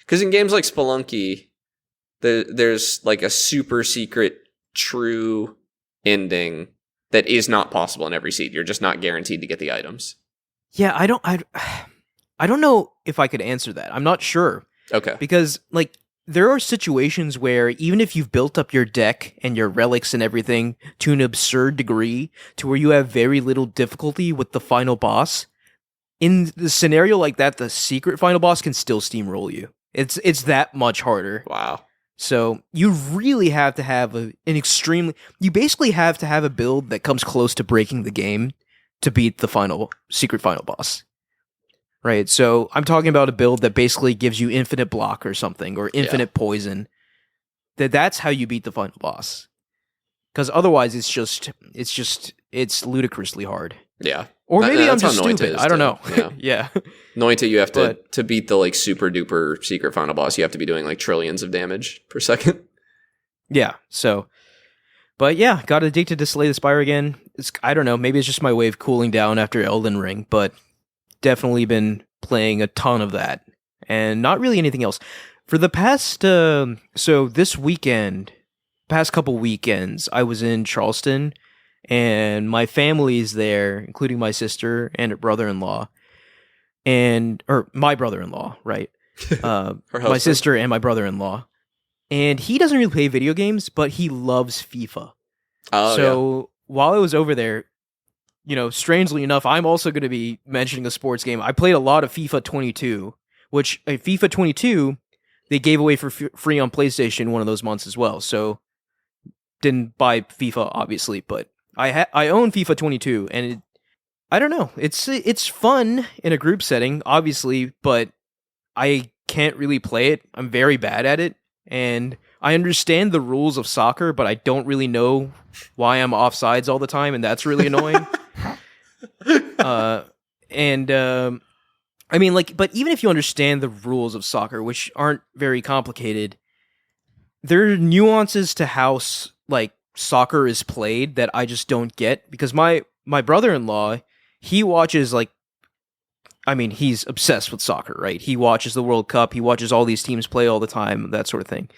Because in games like Spelunky, there's like a super secret true ending that is not possible in every seed. You're just not guaranteed to get the items. Yeah, I don't know if I could answer that. I'm not sure. Okay. Because, like, there are situations where even if you've built up your deck and your relics and everything to an absurd degree to where you have very little difficulty with the final boss, in the scenario like that, the secret final boss can still steamroll you. It's that much harder. Wow. So you really have to have you basically have to have a build that comes close to breaking the game to beat the secret final boss. Right, so I'm talking about a build that basically gives you infinite block or something, or infinite poison. That's how you beat the final boss. Because otherwise, it's ludicrously hard. Yeah. Or maybe I'm just stupid. I don't know. Yeah. Yeah. Noita, you have to beat the like super duper secret final boss. You have to be doing like trillions of damage per second. Yeah. So, but yeah, got addicted to Slay the Spire again. I don't know. Maybe it's just my way of cooling down after Elden Ring, but definitely been playing a ton of that and not really anything else for the past so this weekend, past couple weekends, I was in Charleston and my family's there, including my sister and her brother-in-law, or my brother-in-law, right? My sister and my brother-in-law, and he doesn't really play video games, but he loves FIFA. While I was over there, strangely enough, I'm also going to be mentioning a sports game. I played a lot of FIFA 22, which FIFA 22, they gave away for free on PlayStation one of those months as well. So, didn't buy FIFA, obviously, but I own FIFA 22, and I don't know. It's fun in a group setting, obviously, but I can't really play it. I'm very bad at it, and I understand the rules of soccer, but I don't really know why I'm offsides all the time, and that's really annoying. I mean, like, but even if you understand the rules of soccer, which aren't very complicated, there are nuances to how soccer is played that I just don't get, because my brother-in-law, he watches he's obsessed with soccer, right? He watches the World Cup, he watches all these teams play all the time, that sort of thing.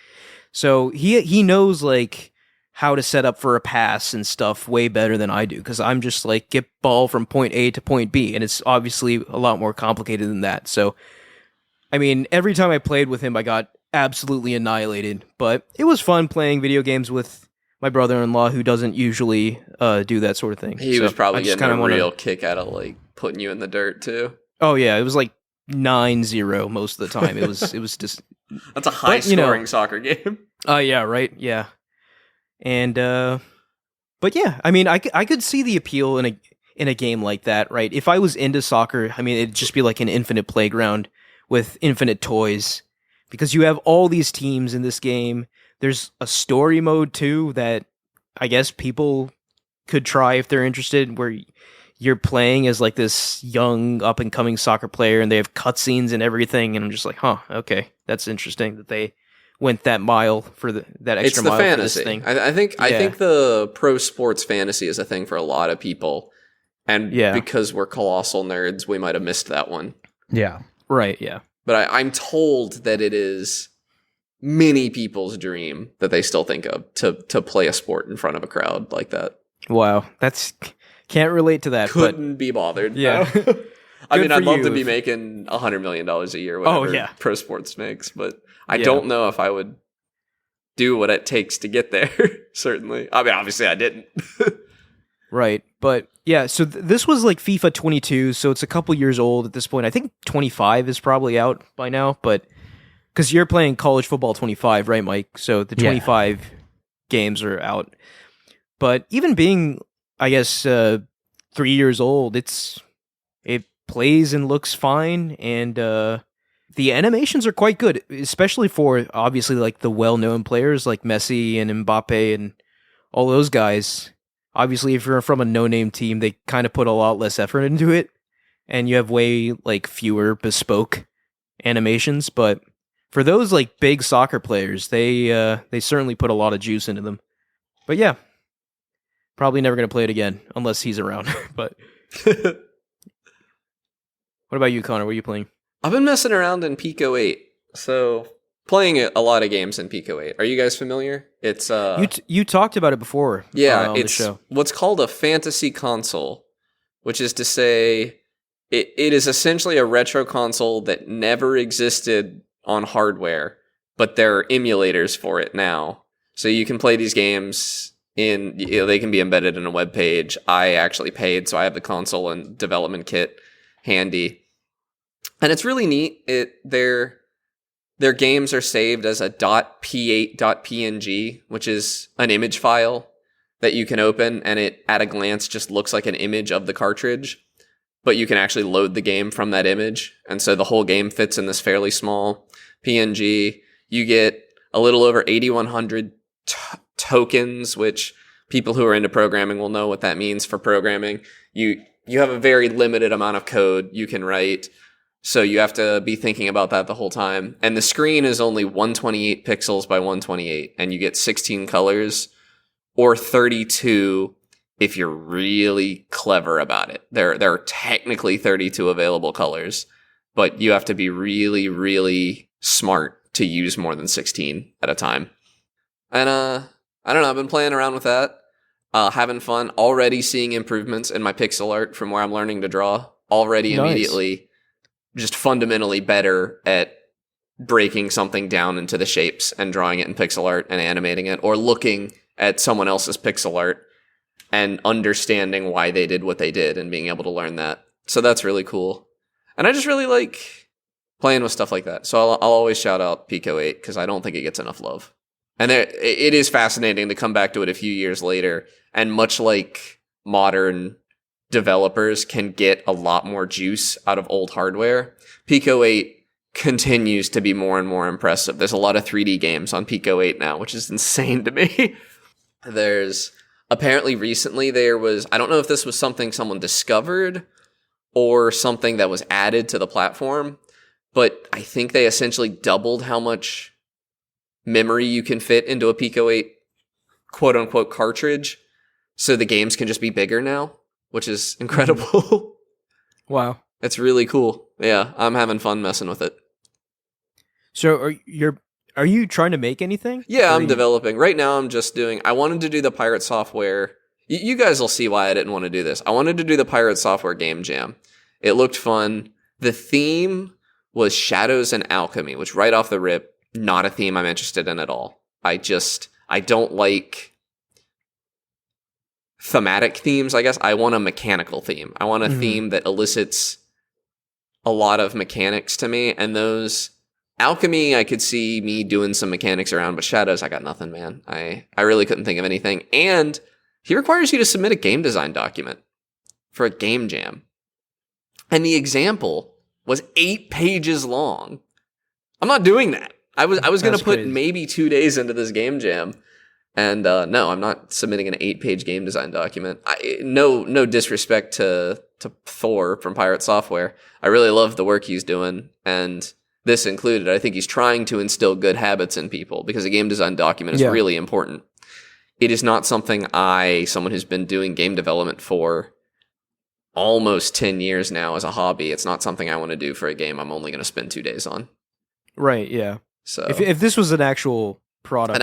So he knows like how to set up for a pass and stuff way better than I do, because I'm just like, get ball from point A to point B, and it's obviously a lot more complicated than that. So, I mean, every time I played with him, I got absolutely annihilated, but it was fun playing video games with my brother-in-law, who doesn't usually do that sort of thing. He was probably getting a real kick out of like putting you in the dirt too. Oh yeah, it was like 9-0 most of the time. It was just that's a high scoring soccer game. Yeah, right, yeah. And but yeah, I mean, I could see the appeal in a game like that, right? If I was into soccer, I mean, it'd just be like an infinite playground with infinite toys, because you have all these teams in this game. There's a story mode too that I guess people could try if they're interested, where you're playing as like this young up and coming soccer player, and they have cutscenes and everything. And I'm just like, okay, that's interesting that they went that mile for that extra mile. It's the fantasy. For this thing. I think the pro sports fantasy is a thing for a lot of people, and because we're colossal nerds, we might have missed that one. Yeah, right. Yeah, but I'm told that it is many people's dream that they still think of to play a sport in front of a crowd like that. Wow, can't relate to that. Couldn't be bothered. Yeah. I mean, I'd love to be making $100 million a year, whatever pro sports makes, but I don't know if I would do what it takes to get there, certainly. I mean, obviously I didn't. Right, but yeah, so this was like FIFA 22, so it's a couple years old at this point. I think 25 is probably out by now, but because you're playing college football 25, right, Mike? So the 25 games are out. But even being, I guess, 3 years old, it plays and looks fine, and the animations are quite good, especially for obviously like the well-known players like Messi and Mbappe and all those guys. Obviously, if you're from a no-name team, they kind of put a lot less effort into it, and you have way like fewer bespoke animations. But for those like big soccer players, they certainly put a lot of juice into them. But yeah. Probably never going to play it again unless he's around. But what about you, Connor? What are you playing? I've been messing around in Pico 8. So playing a lot of games in Pico 8. Are you guys familiar? It's you talked about it before. Yeah, on it's the show. What's called a fantasy console, which is to say it is essentially a retro console that never existed on hardware, but there are emulators for it now. So you can play these games they can be embedded in a web page. I actually paid, so I have the console and development kit handy. And it's really neat. Their games are saved as a .p8.png, which is an image file that you can open, and it at a glance just looks like an image of the cartridge, but you can actually load the game from that image. And so the whole game fits in this fairly small PNG. You get a little over 8,100 tokens, which people who are into programming will know what that means for programming. You have a very limited amount of code you can write, so you have to be thinking about that the whole time. And the screen is only 128 pixels by 128, and you get 16 colors, or 32 if you're really clever about it. There are technically 32 available colors, but you have to be really, really smart to use more than 16 at a time. And I don't know, I've been playing around with that, having fun, already seeing improvements in my pixel art from where I'm learning to draw, already Nice. Immediately just fundamentally better at breaking something down into the shapes and drawing it in pixel art and animating it, or looking at someone else's pixel art and understanding why they did what they did and being able to learn that. So that's really cool. And I just really like playing with stuff like that. So I'll always shout out Pico 8 because I don't think it gets enough love. And it is fascinating to come back to it a few years later. And much like modern developers can get a lot more juice out of old hardware, Pico 8 continues to be more and more impressive. There's a lot of 3D games on Pico 8 now, which is insane to me. There's apparently recently I don't know if this was something someone discovered or something that was added to the platform, but I think they essentially doubled how much memory you can fit into a Pico 8 quote-unquote cartridge, so the games can just be bigger now, which is incredible. Wow. It's really cool. Yeah, I'm having fun messing with it. So are you trying to make anything? Yeah, I'm developing. Right now I'm just I wanted to do the Pirate Software. You guys will see why I didn't want to do this. I wanted to do the Pirate Software Game Jam. It looked fun. The theme was Shadows and Alchemy, which right off the rip, not a theme I'm interested in at all. I don't like thematic themes, I guess. I want a mechanical theme. I want a theme that elicits a lot of mechanics to me, and those Alchemy, I could see me doing some mechanics around, but Shadows, I got nothing, man. I really couldn't think of anything. And he requires you to submit a game design document for a game jam. And the example was 8 pages long. I'm not doing that. I was going to put maybe 2 days into this game jam. And no, I'm not submitting an 8-page game design document. No disrespect to Thor from Pirate Software. I really love the work he's doing, and this included. I think he's trying to instill good habits in people because a game design document is really important. It is not something someone who's been doing game development for almost 10 years now as a hobby, it's not something I want to do for a game I'm only going to spend 2 days on. Right, yeah. So if this was an actual product.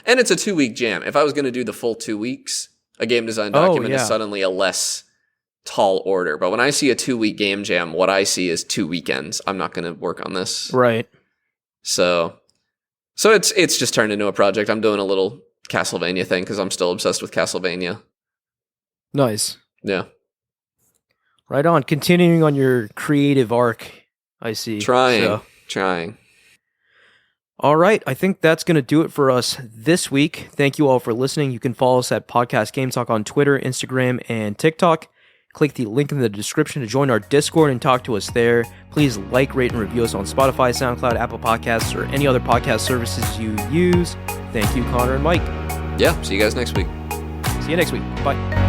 And it's a 2-week jam. If I was going to do the full 2 weeks, a game design document is suddenly a less tall order. But when I see a 2-week game jam, what I see is 2 weekends. I'm not going to work on this. Right. So it's just turned into a project. I'm doing a little Castlevania thing because I'm still obsessed with Castlevania. Nice. Yeah. Right on. Continuing on your creative arc, I see. Trying. All right, I think that's going to do it for us this week. Thank you all for listening. You can follow us at Podcast Game Talk on Twitter, Instagram, and TikTok. Click the link in the description to join our Discord and talk to us there. Please like, rate, and review us on Spotify, SoundCloud, Apple Podcasts, or any other podcast services you use. Thank you, Connor and Mike. Yeah, see you guys next week. See you next week. Bye.